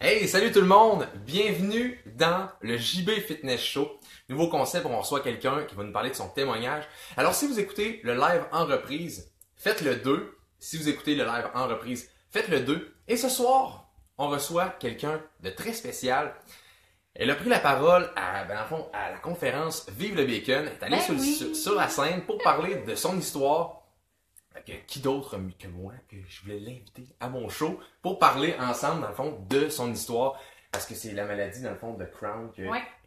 Hey, salut tout le monde! Bienvenue dans le JB Fitness Show. Nouveau concept où on reçoit quelqu'un qui va nous parler de son témoignage. Alors, si vous écoutez le live en reprise, faites le 2. Si vous écoutez le live en reprise, faites le 2. Et ce soir, on reçoit quelqu'un de très spécial. Elle a pris la parole dans le fond, à la conférence Vive le Bacon. Elle est allée sur la scène pour parler de son histoire. Qui d'autre que moi, que je voulais l'inviter à mon show pour parler ensemble, dans le fond, de son histoire. Parce que c'est la maladie, dans le fond, de Crohn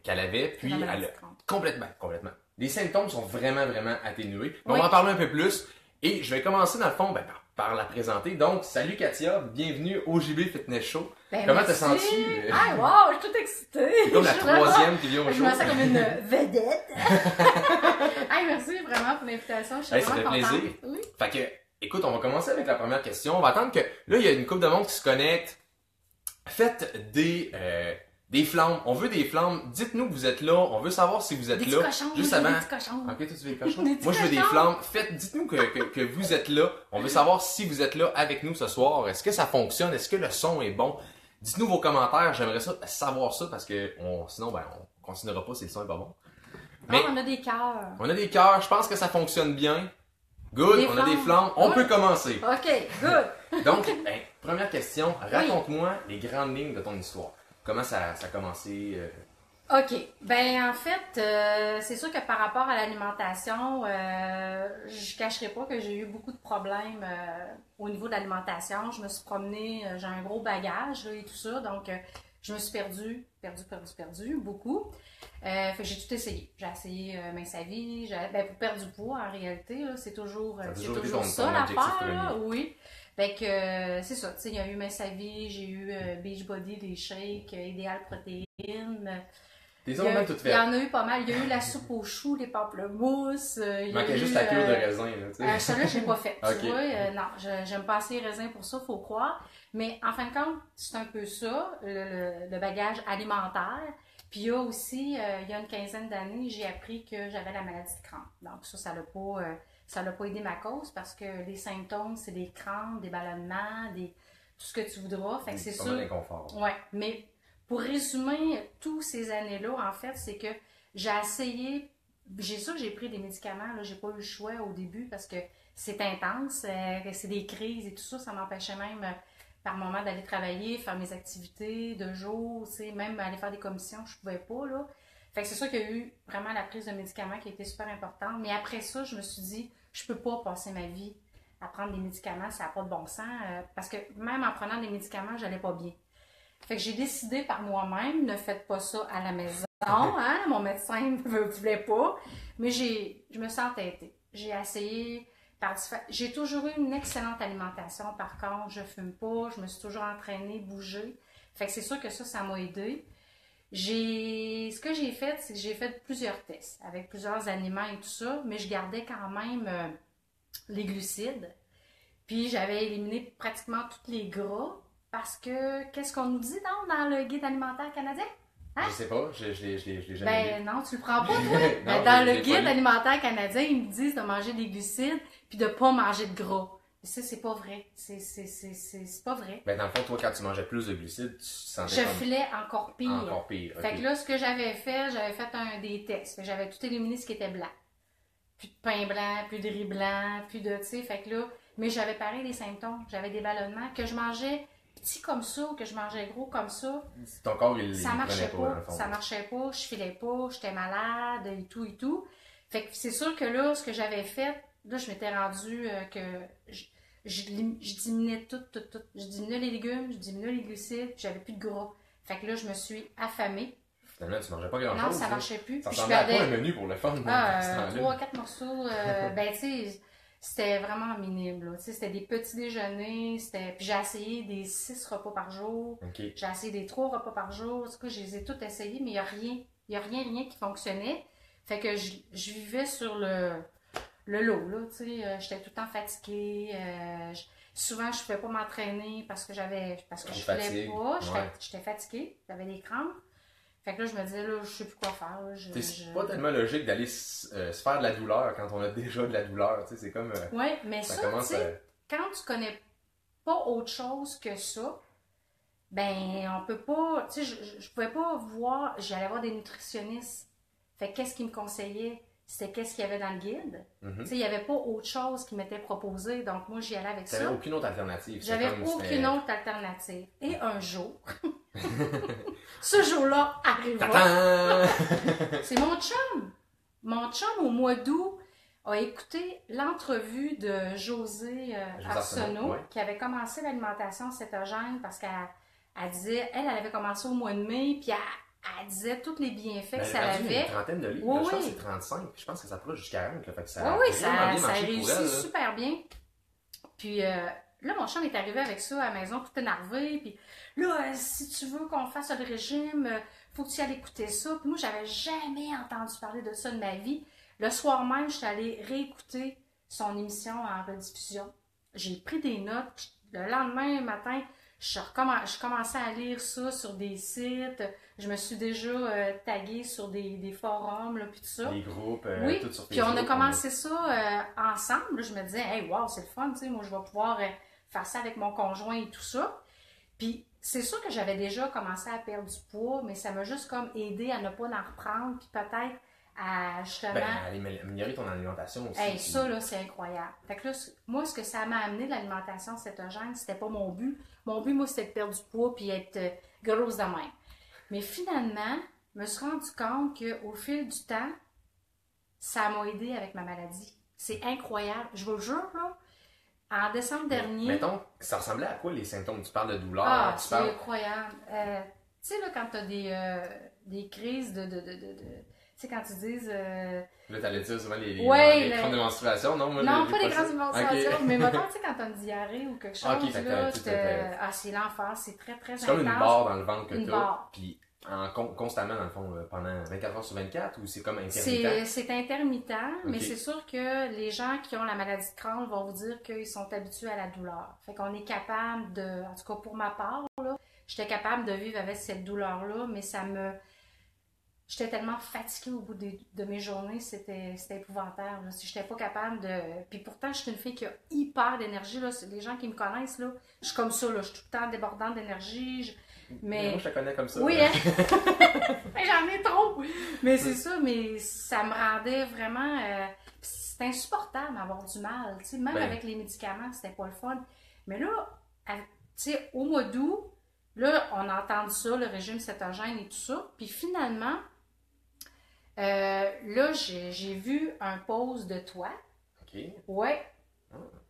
qu'elle avait. Puis elle a complètement. Les symptômes sont vraiment atténués. On va en parler un peu plus. Et je vais commencer, dans le fond, par la présenter. Donc, salut Katia, bienvenue au JB Fitness Show. Comment t'as senti? Ah, wow, je suis toute excitée. C'est comme la troisième qui vient au show. Je me sens comme une vedette. Hey, merci vraiment pour l'invitation. Je suis vraiment contente. Ça fait plaisir. Oui. Fait que, écoute, on va commencer avec la première question. On va attendre que, là, il y a une couple de monde qui se connecte. Faites des flammes. On veut des flammes. Dites-nous que vous êtes là. On veut savoir si vous êtes des là. Cochons, juste avant. Des cochons. Ok, toi tu veux des cochons? Moi, je veux des flammes. Dites-nous que vous êtes là. On veut savoir si vous êtes là avec nous ce soir. Est-ce que ça fonctionne? Est-ce que le son est bon? Dites-nous vos commentaires. J'aimerais savoir ça parce que sinon, on continuera pas si le son est pas bon. Mais on a des cœurs. On a des cœurs. Je pense que ça fonctionne bien. Good, on a des flammes. On peut commencer. OK, good. Donc, première question. Raconte-moi les grandes lignes de ton histoire. Comment ça a commencé? OK. En fait, c'est sûr que par rapport à l'alimentation, je cacherai pas que j'ai eu beaucoup de problèmes au niveau de l'alimentation. Je me suis promenée, j'ai un gros bagage là, et tout ça, donc je me suis perdue beaucoup. Fait que j'ai tout essayé. J'ai essayé Mince à Vie, pour perdre du poids en réalité, là, c'est toujours ça l'affaire, oui. Fait que c'est ça, tu sais, il y a eu Mince à Vie, j'ai eu Beachbody, des shakes, Idéal Protéines. Des ont même toutes faites. Il y en a eu pas mal. Il y a eu la soupe aux choux, les pamplemousses. Il manquait juste la cure de raisin. Celle-là, je l'ai pas faite. Okay. Tu vois, non, j'aime pas assez les raisins pour ça, faut croire. Mais en fin de compte, c'est un peu ça, le bagage alimentaire. Puis il y a aussi, il y a une quinzaine d'années, j'ai appris que j'avais la maladie de Crohn. Donc ça l'a pas aidé ma cause parce que les symptômes, c'est des crampes, des ballonnements, tout ce que tu voudras. Fait que c'est sûr. Ouais, mais pour résumer toutes ces années-là, en fait, c'est que j'ai essayé, j'ai pris des médicaments, là, j'ai pas eu le choix au début parce que c'est intense, c'est des crises et tout ça, ça m'empêchait même par moment d'aller travailler, faire mes activités de jour, tu sais, même aller faire des commissions, je pouvais pas, là. Fait que c'est sûr qu'il y a eu vraiment la prise de médicaments qui a été super importante, mais après ça, je me suis dit, je peux pas passer ma vie à prendre des médicaments, ça n'a pas de bon sens, parce que même en prenant des médicaments, j'allais pas bien. Fait que j'ai décidé par moi-même, ne faites pas ça à la maison, hein, mon médecin ne voulait pas, mais je me suis entêtée. J'ai essayé, j'ai toujours eu une excellente alimentation, par contre, je fume pas, je me suis toujours entraînée, bougée, fait que c'est sûr que ça m'a aidé. Ce que j'ai fait, c'est que j'ai fait plusieurs tests avec plusieurs aliments et tout ça, mais je gardais quand même les glucides, puis j'avais éliminé pratiquement tous les gras. Parce que, qu'est-ce qu'on nous dit dans le guide alimentaire canadien? Hein? Je sais pas, je l'ai jamais lu. Non, tu le prends pas, toi. Dans le guide alimentaire canadien, ils nous disent de manger des glucides puis de pas manger de gras. Et ça, c'est pas vrai. C'est pas vrai. Dans le fond, toi, quand tu mangeais plus de glucides, tu sentais Je filais encore pire. Encore pire, Fait que là, ce que j'avais fait des tests. Fait que j'avais tout éliminé ce qui était blanc. Plus de pain blanc, plus de riz blanc, plus de, tu sais, fait que là, mais j'avais pareil les symptômes. J'avais des ballonnements que je mangeais petit comme ça ou que je mangeais gros comme ça, ton corps, ça marchait pas. Ça marchait pas, je filais pas, j'étais malade et tout et tout. Fait que c'est sûr que là, ce que j'avais fait, là, je m'étais rendue que je diminuais tout. Je diminuais les légumes, je diminuais les glucides, puis j'avais plus de gras. Fait que là, je me suis affamée. Finalement, tu mangeais pas grand-chose. Non, ça marchait plus. Ça ressemblait à quoi un menu pour le fun? 3-4 morceaux. Tu sais, c'était vraiment minime, là. Tu sais, c'était des petits déjeuners, puis j'ai essayé des 6 repas par jour. Okay. J'ai essayé des 3 repas par jour. En tout cas, je les ai tous essayés, mais il y a rien qui fonctionnait. Fait que je vivais sur le lot, là, tu sais. J'étais tout le temps fatiguée. Souvent, je ne pouvais pas m'entraîner parce que je voulais pas. J'étais fatiguée. J'avais des crampes. Fait que là, je me disais, là, je sais plus quoi faire. C'est pas tellement logique d'aller se faire de la douleur quand on a déjà de la douleur. C'est comme. Oui, mais ça tu sais, quand tu connais pas autre chose que ça, ben, on peut pas, tu sais, je pouvais pas voir, j'allais voir des nutritionnistes. Fait qu'est-ce qu'ils me conseillaient? C'était qu'est-ce qu'il y avait dans le guide. Tu sais, il n'y avait pas autre chose qui m'était proposé, donc moi, j'y allais avec ça. T'avais aucune autre alternative. J'avais aucune autre alternative. Et un jour, ce jour-là arriva. C'est mon chum. Mon chum, au mois d'août, a écouté l'entrevue de José Arsenault, qui avait commencé l'alimentation cétogène parce qu'elle disait, elle avait commencé au mois de mai, puis elle disait tous les bienfaits que ça avait. Une trentaine de livres, je pense que c'est 35, puis je pense que ça approche jusqu'à 40. Fait que ça ça a réussi super bien. Puis là, mon chum est arrivé avec ça à la maison, tout énervé, puis là, si tu veux qu'on fasse le régime, faut que tu ailles écouter ça. Puis moi, j'avais jamais entendu parler de ça de ma vie. Le soir même, je suis allée réécouter son émission en rediffusion. J'ai pris des notes. Le lendemain matin, je commençais à lire ça sur des sites. Je me suis déjà taguée sur des forums, là, puis tout ça. Des groupes, oui. tout sur Facebook. Puis on a commencé ça ensemble. Là, je me disais, hey, wow, c'est le fun, tu sais, moi, je vais pouvoir faire ça avec mon conjoint et tout ça. Puis c'est sûr que j'avais déjà commencé à perdre du poids, mais ça m'a juste comme aidé à ne pas en reprendre, puis peut-être à justement... à améliorer ton alimentation aussi. Hey, ça, là, c'est incroyable. Fait que là, moi, ce que ça m'a amené, l'alimentation cétogène, c'était pas mon but. Mon but, moi, c'était de perdre du poids puis être grosse de même. Mais finalement, je me suis rendu compte qu'au fil du temps, ça m'a aidé avec ma maladie. C'est incroyable. Je vous le jure, là, en décembre dernier... Mettons, ça ressemblait à quoi les symptômes? Tu parles de douleur? Ah, c'est incroyable. Tu sais, là, quand tu as des crises de tu sais, quand tu dis... Là, t'allais dire souvent les grandes démonstrations, non? Moi, non, pas les grandes démonstrations, mais mettons, tu sais, quand t'as une diarrhée ou quelque chose, là, c'est l'enfer, c'est très, très intense. C'est comme une barre dans le ventre que t'as, puis constamment, dans le fond, pendant 24 heures sur 24, ou c'est comme intermittent? C'est intermittent, mais c'est sûr que les gens qui ont la maladie de Crohn vont vous dire qu'ils sont habitués à la douleur. Fait qu'on est capable de, en tout cas pour ma part, là, j'étais capable de vivre avec cette douleur-là, mais j'étais tellement fatiguée au bout de mes journées, c'était épouvantable. Si j'étais pas capable de... Puis pourtant, je suis une fille qui a hyper d'énergie. Les gens qui me connaissent, là, je suis comme ça. Là, je suis tout le temps débordante d'énergie. Mais moi, je te connais comme ça. Oui, hein? J'en ai trop! Mais c'est ça, mais ça me rendait vraiment... c'était insupportable d'avoir du mal. Même avec les médicaments, c'était pas le fun. Mais là, au mois d'août, là, on a entendu ça, le régime cétogène et tout ça. Puis finalement... là, j'ai vu un post de toi. OK. Ouais.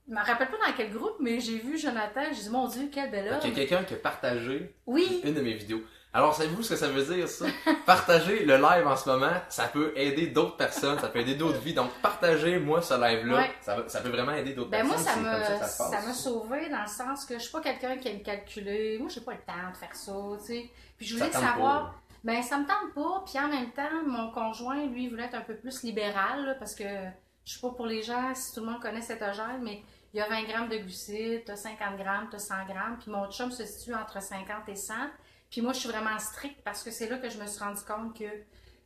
Je me rappelle pas dans quel groupe, mais j'ai vu Jonathan. J'ai dit, mon Dieu, quelle belle œuvre. Il y a quelqu'un qui a partagé une de mes vidéos. Alors, savez-vous ce que ça veut dire, ça? Partager le live en ce moment, ça peut aider d'autres personnes, ça peut aider d'autres vies. Donc, partagez, moi, ce live-là, ça peut vraiment aider d'autres personnes. Moi, ça m'a sauvé dans le sens que je suis pas quelqu'un qui aime calculer. Moi, j'ai pas le temps de faire ça, tu sais. Puis je voulais savoir... Ben, ça me tente pas, puis en même temps, mon conjoint, lui, voulait être un peu plus libéral, là, parce que je suis pas pour les gens, si tout le monde connaît cétogène, mais il y a 20 grammes de glucides, t'as 50 grammes, t'as 100 grammes, puis mon chum se situe entre 50 et 100, puis moi, je suis vraiment stricte, parce que c'est là que je me suis rendu compte que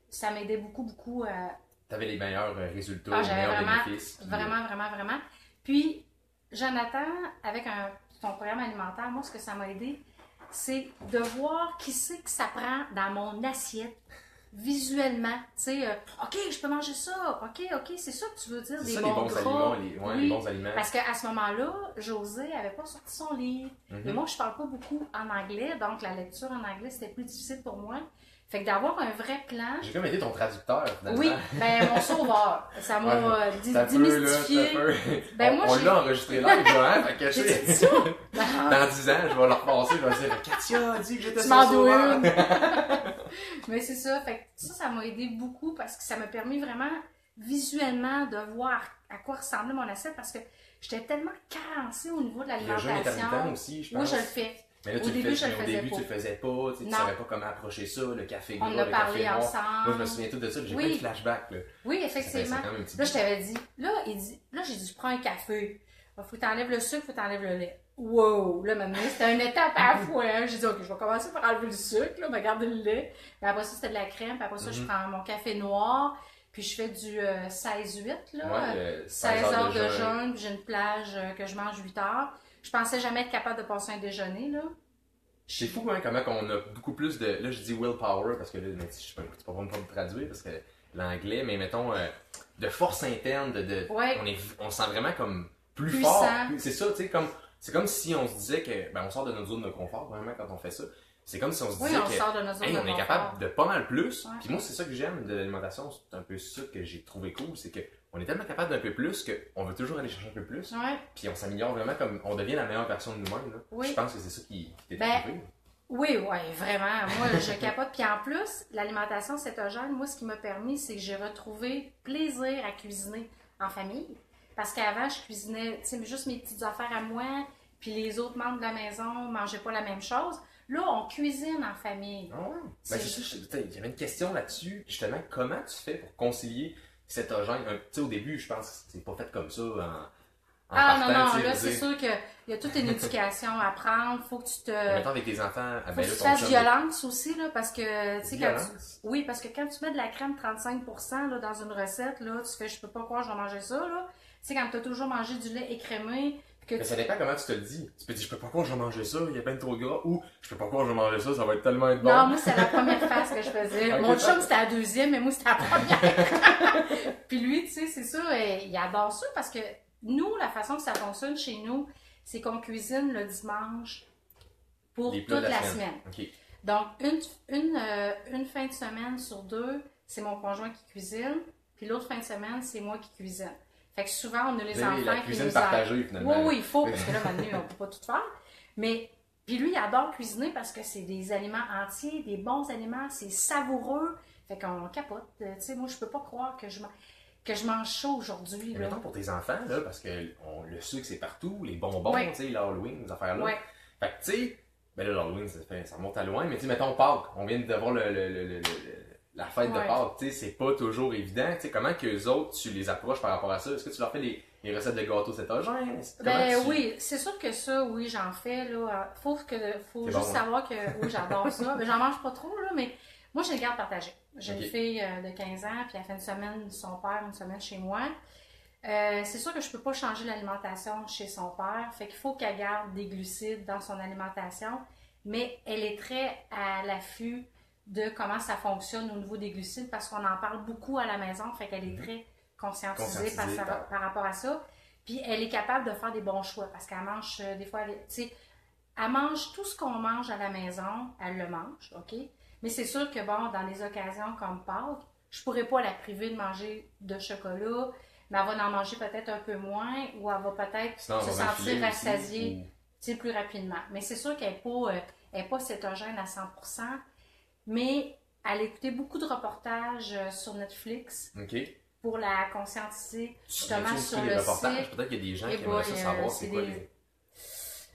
ça m'aidait beaucoup, beaucoup à... T'avais les meilleurs résultats, les meilleurs bénéfices. Vraiment. Puis, Jonathan, avec son programme alimentaire, moi, ce que ça m'a aidé, c'est de voir qui c'est que ça prend dans mon assiette visuellement. Tu sais, OK, je peux manger ça. OK, c'est ça que tu veux dire, des bons gras. Les bons aliments. Parce qu'à ce moment-là, José n'avait pas sorti son livre. Mais moi, je parle pas beaucoup en anglais, donc la lecture en anglais, c'était plus difficile pour moi. Fait que d'avoir un vrai plan... J'ai comme été ton traducteur, finalement. Oui, ben mon sauveur. Ça m'a démystifié. On l'a enregistré live, hein? Fait que, j'ai dit ça? Dans 10 ans, je vais le repasser, je vais dire, Katia a dit que j'étais son sauveur. Mais c'est ça. Fait que ça m'a aidé beaucoup parce que ça m'a permis vraiment visuellement de voir à quoi ressemblait mon assiette parce que j'étais tellement carencée au niveau de l'alimentation. Le jeûne intermittent aussi, je pense. Oui, je le fais. Mais là, au début, tu le faisais pas, tu savais pas comment approcher ça, le café gras, on a le parlé café noir. ensemble. Moi, je me souviens tout de ça, j'ai plein de flashbacks. Là. Oui, effectivement. Là, je t'avais dit, là, j'ai dit, je prends un café. Il faut que tu enlèves le sucre, il faut que tu enlèves le lait. Wow! Là, maintenant, c'était une étape à la fois. Hein. J'ai dit, OK, je vais commencer par enlever le sucre, là, me garder le lait. Puis après ça, c'était de la crème. Puis après ça, je prends mon café noir. Puis je fais du 16-8, là. 16 heures de jeûne. Puis j'ai une plage que je mange 8 heures. Je pensais jamais être capable de passer un déjeuner, là. C'est fou, hein, comment on a beaucoup plus de... Là, je dis willpower, parce que là, je sais pas, c'est pas vraiment pas me traduire, parce que l'anglais, mais mettons, de force interne, Ouais. on se sent vraiment comme plus Puissant. fort. C'est ça, tu sais, c'est comme si on se disait que, ben, on sort de notre zone de confort, vraiment, quand on fait ça. C'est comme si on se disait on sort de notre zone de on est confort. capable de pas mal plus. Ouais. Puis moi, c'est ça que j'aime de l'alimentation, c'est un peu ça que j'ai trouvé cool, c'est que on est tellement capable d'un peu plus qu'on veut toujours aller chercher un peu plus. Ouais. Puis on s'améliore vraiment comme on devient la meilleure version de nous-mêmes. Là. Oui. Je pense que c'est ça qui t'est Ben, arrivé. Oui, vraiment. Moi, je capote. Puis en plus, l'alimentation cétogène, moi, ce qui m'a permis, c'est que j'ai retrouvé plaisir à cuisiner en famille. Parce qu'avant, je cuisinais, tu sais, juste mes petites affaires à moi, puis les autres membres de la maison mangeaient pas la même chose. Là, on cuisine en famille. Ah ouais. Ben, c'est ça, il y avait une question là-dessus. Justement, comment tu fais pour concilier cétogène? Tu sais, au début, je pense que c'est pas fait comme ça en partant, non, là, c'est sûr qu'il y a toute une éducation à prendre. Faut que tu te... Mettons avec tes enfants, faut que tu fasses violence aussi, là, parce que, tu sais, oui, parce que quand tu mets de la crème 35% là, dans une recette, là, tu fais, je peux pas croire que je vais manger ça, là. Tu sais, quand tu as toujours mangé du lait écrémé, mais ça dépend comment tu te le dis. Tu peux dire, je peux pas croire que je vais manger ça, il y a ben trop de gras, ou je peux pas croire que je vais manger ça, ça va être tellement bon. Non, moi, c'est la première phase que je faisais. Okay, mon chum, c'était la deuxième, mais moi, c'était la première. Puis lui, tu sais, c'est ça, il adore ça parce que nous, la façon que ça fonctionne chez nous, c'est qu'on cuisine le dimanche pour toute la semaine. Okay. Donc, une fin de semaine sur deux, c'est mon conjoint qui cuisine, puis l'autre fin de semaine, c'est moi qui cuisine. Fait que souvent, on a les enfants la cuisine partagée, finalement. Oui, il faut, parce que là, maintenant, on peut pas tout faire. Mais, puis lui, il adore cuisiner parce que c'est des aliments entiers, des bons aliments, c'est savoureux. Fait qu'on capote. Tu sais, moi, je peux pas croire que je mange ça aujourd'hui. Mais mettons pour tes enfants, là, parce que le sucre, c'est partout, les bonbons, tu sais, l'Halloween, ces affaires-là. Ouais. Fait que, tu sais, ben là, l'Halloween, ça remonte à loin, mais tu sais, mettons Pâques, on vient d'avoir la fête de Pâques, tu sais, c'est pas toujours évident. Tu sais, comment qu'eux autres, tu les approches par rapport à ça? Est-ce que tu leur fais les recettes de gâteaux cétogènes? Oui, c'est sûr que ça, oui, j'en fais, là. Faut juste savoir que, oui, j'adore ça. Mais j'en mange pas trop, là, mais moi, j'ai une garde partagée. J'ai une fille de 15 ans, puis elle fait une semaine son père, une semaine chez moi. C'est sûr que je peux pas changer l'alimentation chez son père, fait qu'il faut qu'elle garde des glucides dans son alimentation, mais elle est très à l'affût de comment ça fonctionne au niveau des glucides parce qu'on en parle beaucoup à la maison, fait qu'elle est très conscientisée par rapport à ça. Puis elle est capable de faire des bons choix parce qu'elle mange des fois, tu sais, elle mange tout ce qu'on mange à la maison, elle le mange, OK? Mais c'est sûr que bon, dans des occasions comme Pâques, je pourrais pas la priver de manger de chocolat, mais elle va en manger peut-être un peu moins ou elle va peut-être se sentir rassasiée plus rapidement. Mais c'est sûr qu'elle n'est pas cétogène à 100%. Mais elle écoutait beaucoup de reportages sur Netflix pour la conscientiser justement sur le site. Peut-être qu'il y a des gens qui aimeraient ça savoir c'est quoi les...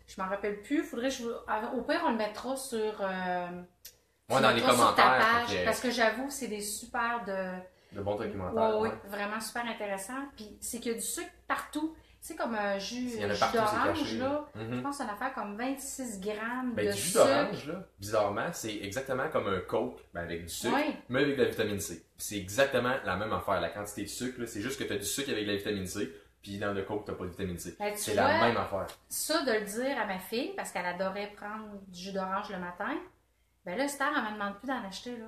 Je m'en rappelle plus. Au pire, on le mettra sur, dans les commentaires. Sur ta page, parce que j'avoue, c'est des super de bons documentaires. Oui, vraiment super intéressant. Puis c'est qu'il y a du sucre partout. C'est comme un jus d'orange, là. Je pense que c'est une affaire comme 26 grammes de sucre. Du jus d'orange, là, bizarrement, c'est exactement comme un Coke, avec du sucre, mais avec de la vitamine C. C'est exactement la même affaire. La quantité de sucre, c'est juste que tu as du sucre avec de la vitamine C, puis dans le Coke, tu n'as pas de vitamine C. C'est la même affaire. Ça, de le dire à ma fille, parce qu'elle adorait prendre du jus d'orange le matin, ben là, Star, elle ne me demande plus d'en acheter, là.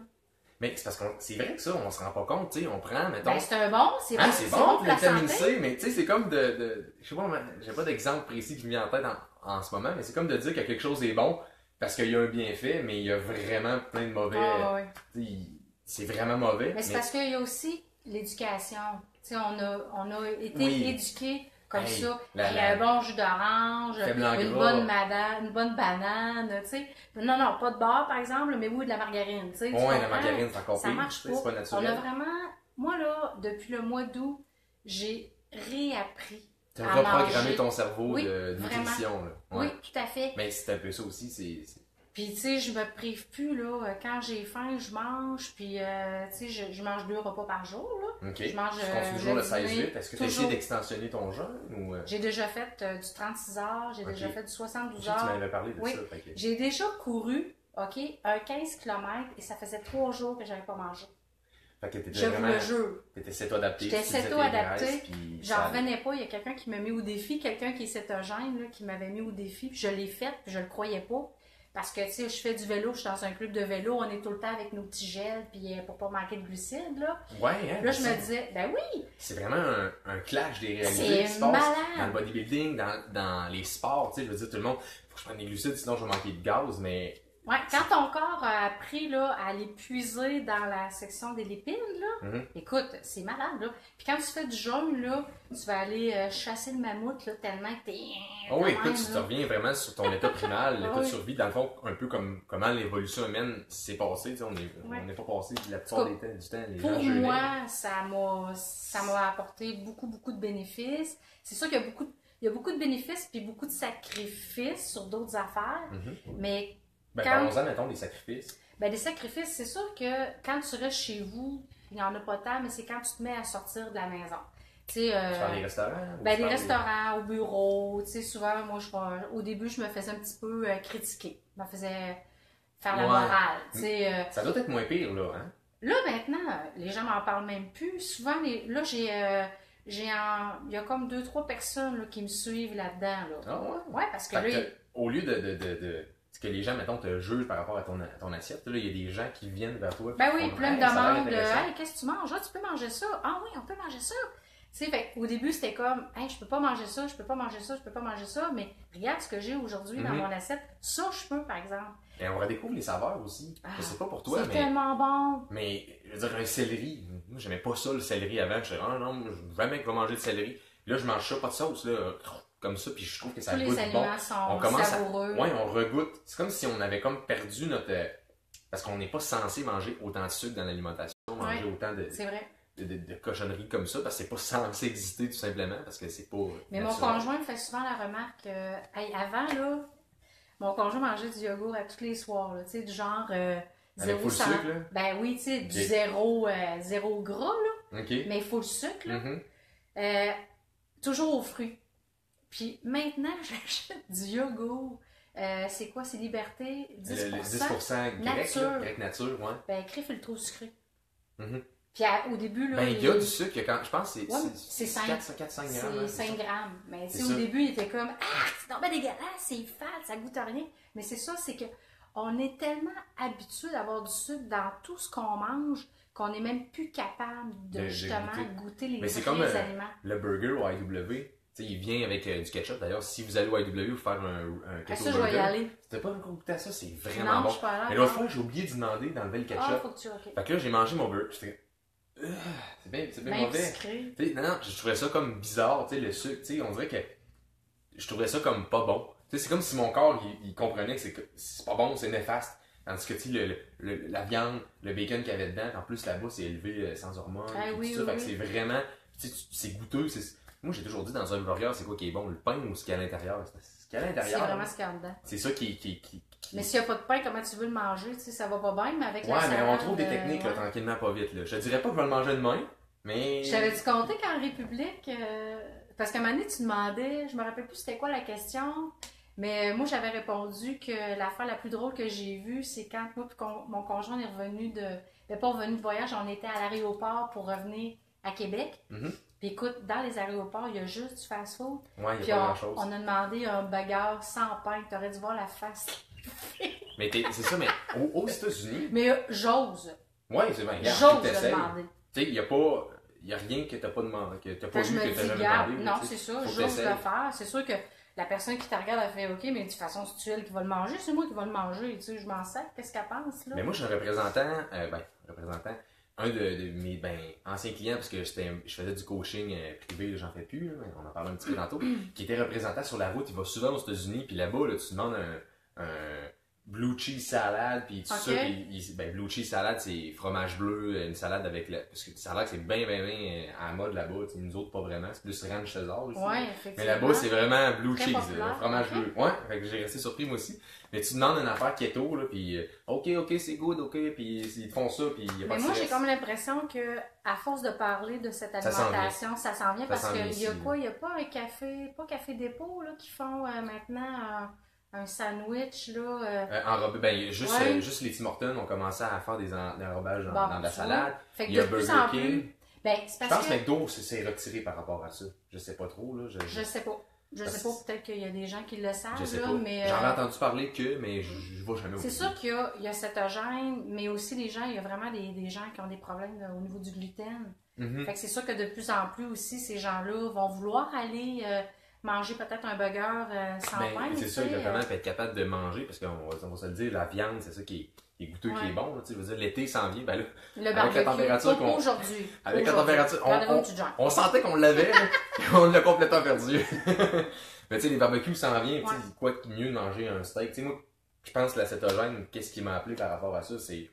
Mais c'est parce que c'est vrai que ça, on se rend pas compte, tu sais, on prend, mettons... Ben, c'est un bon, c'est bon, c'est bon pour la vitamine C, mais tu sais, c'est comme je sais pas, j'ai pas d'exemple précis qui me vient en tête en ce moment, mais c'est comme de dire que quelque chose est bon parce qu'il y a un bienfait, mais il y a vraiment plein de mauvais... C'est vraiment mauvais. Mais c'est parce qu'il y a aussi l'éducation. Tu sais, on a été éduqués comme ça. Il y a un bon jus d'orange, une bonne banane, tu sais. Non, pas de beurre, par exemple, mais oui, de la margarine, tu sais. Oui, la margarine, c'est encore pire. Ça marche pas. C'est pas naturel. On a vraiment... Moi, là, depuis le mois d'août, j'ai réappris à manger. Tu as reprogrammé ton cerveau de nutrition, là. Oui, tout à fait. Mais c'est un peu ça aussi, c'est... Puis, tu sais, je me prive plus, là. Quand j'ai faim, je mange. Puis, tu sais, je mange 2 repas par jour, là. OK. Je mange, tu continues toujours le 16-8. Est-ce que tu as essayé d'extensionner ton jeûne ou... J'ai déjà fait du 36 heures. J'ai déjà fait du 72 heures. Tu m'avais parlé de ça. J'ai déjà couru, OK, un 15 km et ça faisait 3 jours que j'avais pas mangé. Fait que je vous le jure. T'étais céto-adapté. J'étais céto-adapté. J'en revenais pas. Il y a quelqu'un qui m'a mis au défi, quelqu'un qui est cétogène, là, qui m'avait mis au défi. Puis je l'ai fait, puis je le croyais pas. Parce que, tu sais, je fais du vélo, je suis dans un club de vélo, on est tout le temps avec nos petits gels, puis pour pas manquer de glucides, là. Ouais, hein, là, je me disais, ben oui! C'est vraiment un clash des réalités qui se passe dans le bodybuilding, dans les sports, tu sais, je veux dire, tout le monde, faut que je prenne des glucides, sinon je vais manquer de gaz, mais... Ouais, quand ton corps a appris là, à aller puiser dans la section des lipides, là, écoute, c'est malade. Là. Puis quand tu fais du jaune, là, tu vas aller chasser le mammouth là, tellement que t'es... Oh oui, écoute, tu te reviens vraiment sur ton état primal, l'état de survie, dans le fond, un peu comme comment l'évolution humaine s'est passée. On n'est pas passé la plupart du temps, les gens pour moi, ça m'a apporté beaucoup, beaucoup de bénéfices. C'est sûr qu'il y a beaucoup de bénéfices puis beaucoup de sacrifices sur d'autres affaires, mais... parlons-en, mettons, des sacrifices. Des sacrifices, c'est sûr que quand tu restes chez vous, il n'y en a pas tant, mais c'est quand tu te mets à sortir de la maison. Tu parles des restaurants? Des restaurants, au bureau. Tu sais, souvent, moi, au début, je me faisais un petit peu critiquer. Je me faisais faire la morale. Ça doit être moins pire, là, hein? Là, maintenant, les gens m'en parlent même plus. Souvent, là, il y a comme 2-3 personnes là, qui me suivent là-dedans. Là. Ah ouais? Ouais, parce que là... Au lieu de que les gens, mettons, te jugent par rapport à ton assiette. Là, il y a des gens qui viennent vers toi. Ben oui, plein de demandes. Hey, qu'est-ce que tu manges? Ah, tu peux manger ça? Ah oui, on peut manger ça. Tu sais, fait au début, c'était comme, hey, je peux pas manger ça, je peux pas manger ça, je peux pas manger ça, mais regarde ce que j'ai aujourd'hui dans mon assiette. Ça, je peux, par exemple. Et on redécouvre les saveurs aussi. Je sais pas pour toi, mais... C'est tellement bon. Mais, je veux dire, un céleri. Moi, j'aimais pas ça, le céleri avant. Je disais, ah non, jamais que je vais manger de céleri. Là, je mange ça, pas de sauce, là. Comme ça, puis je trouve que ça goûte bon. Tous les aliments sont savoureux. Ouais, on regoute. C'est comme si on avait comme perdu notre... Parce qu'on n'est pas censé manger autant de sucre dans l'alimentation, manger autant de cochonneries comme ça, parce que c'est pas censé exister tout simplement, parce que c'est pas... Mais naturel. Mon conjoint me fait souvent la remarque, avant, là, mon conjoint mangeait du yogourt à tous les soirs, tu sais, du genre... Avec full sucre, là? Ben oui, tu sais, du zéro gras, là. Okay. Mais full sucre, là. Toujours aux fruits. Puis maintenant, j'achète du yogourt. C'est quoi? C'est Liberté? 10%? Le 10% grec nature, ouais. Ben, Criff, il le trouve sucré. Puis au début, là... Ben, il y a du sucre, je pense que c'est 5 grammes. C'est 5 grammes. Mais tu sais, au début, il était comme, ah, c'est tombé dégueulasse, c'est fat, ça goûte à rien. Mais c'est ça, c'est que on est tellement habitué d'avoir du sucre dans tout ce qu'on mange qu'on n'est même plus capable de justement goûter les aliments. Le burger au IW. T'sais, il vient avec du ketchup. D'ailleurs, si vous allez au IW vous faire un keto burger, je vais y aller. T'as pas encore goûté à ça, c'est vraiment bon. Mais l'autre fois, j'ai oublié de demander d'enlever le ketchup. Faut que tu... Okay. Fait que là, j'ai mangé mon burger. J'étais c'est bien mauvais. Non, je trouvais ça comme bizarre, le sucre. On dirait que je trouvais ça comme pas bon. C'est comme si mon corps, il comprenait que c'est pas bon, c'est néfaste. Tandis que la viande, le bacon qu'il y avait dedans, en plus là-bas, c'est élevé sans hormones. Fait que c'est vraiment... C'est goûteux. Moi, j'ai toujours dit dans un burger, c'est quoi qui est bon, le pain ou ce qu'il y a à l'intérieur? Ce qu'il y a à l'intérieur. C'est vraiment ce qu'il y a dedans. C'est ça qui... Mais s'il n'y a pas de pain, comment tu veux le manger? Ça va pas bien, mais avec la salade... Ouais, mais on trouve des techniques, là, tranquillement, pas vite. Là. Je dirais pas que je vais le manger demain, mais... Je t'avais-tu compté qu'en République... Parce qu'à un moment donné, tu demandais... Je me rappelle plus c'était quoi la question, mais moi, j'avais répondu que l'affaire la plus drôle que j'ai vue, c'est quand moi et mon conjoint est revenu de... Ben, pas revenu de voyage, on était à l'aéroport pour revenir à Québec. Puis écoute, dans les aéroports, il y a juste du fast-food. Ouais, il y a pas grand-chose. On a demandé un burger sans pain. T'aurais dû voir la face. Mais c'est ça, mais aux États-Unis... Mais j'ose. Ouais, c'est bien. J'ose le demander. Tu sais, il y a rien que t'as pas demandé, que t'as pas vu, que t'as jamais demandé. Non, c'est ça, j'ose le faire. C'est sûr que la personne qui te regarde, elle fait OK, mais de toute façon, c'est elle qui va le manger, c'est moi qui va le manger. Tu sais, je m'en sers. Qu'est-ce qu'elle pense, là? Mais moi, je suis un représentant, un de mes anciens clients, parce que je faisais du coaching privé, j'en fais plus, là, on en parlait un petit peu tantôt, qui était représentant sur la route. Il va souvent aux États-Unis, puis là-bas, là, tu demandes un blue cheese salade, puis tout ça. Blue cheese salade, c'est fromage bleu, une salade avec parce que la salade, c'est bien à la mode là-bas. Nous autres, pas vraiment. C'est plus ranch César ici. Ouais, effectivement. Mais là-bas, c'est vraiment blue cheese, fromage bleu. Ouais, fait que j'ai resté surpris moi aussi. Mais tu demandes une affaire keto, là, puis OK, c'est good, OK, puis ils te font ça, puis il y a pas de stress. Mais moi, j'ai comme l'impression que à force de parler de cette alimentation, ça s'en vient parce qu'il y a quoi? Il n'y a pas un café, pas Café Dépôt, là, qui font maintenant un sandwich, là. Enrobé, juste les Tim Hortons ont commencé à faire des enrobages dans de la salade. Fait que il y a Burger King. C'est parce je pense que McDo s'est retiré par rapport à ça. Je sais pas trop, là. Je sais pas. Je sais pas, peut-être qu'il y a des gens qui le savent, je sais là, pas. mais... J'en ai entendu parler mais je vois jamais au C'est sûr qu'il y a cétogène, mais aussi les gens, il y a vraiment des gens qui ont des problèmes au niveau du gluten. Fait que c'est sûr que de plus en plus aussi, ces gens-là vont vouloir aller manger peut-être un burger sans pain. C'est ça, exactement, puis être capable de manger, parce qu'on va se le dire, la viande, c'est ça qui est goûteux, qui est bon. Je veux dire, l'été s'en vient, ben là, le avec la température qu'on... Aujourd'hui. Avec la température, on sentait qu'on l'avait, et on l'a complètement perdu. Mais tu sais, les barbecues s'en viennent, quoi de mieux de manger un steak. Tu sais, moi, je pense que la cétogène, qu'est-ce qui m'a appelé par rapport à ça, c'est...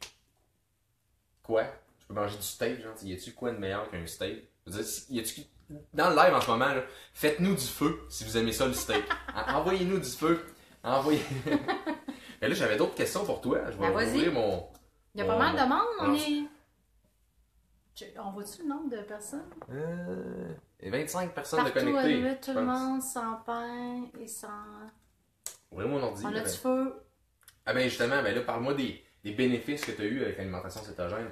Quoi? Je peux manger du steak, genre, y a-tu quoi de meilleur qu'un steak? Je veux dire, y a-tu... Dans le live en ce moment, là, faites-nous du feu si vous aimez ça le steak. Envoyez-nous du feu. Envoyez. Et là, j'avais d'autres questions pour toi. Je vais ouvrir mon. Il y a pas mal de monde. On voit-tu le nombre de personnes? Il y a 25 personnes partout de connectées. Partout, tout le monde sans pain et sans. Ouvrez mon ordi. On a du feu. Ah ben justement, ben là, parle-moi des bénéfices que tu as eu avec l'alimentation cétogène.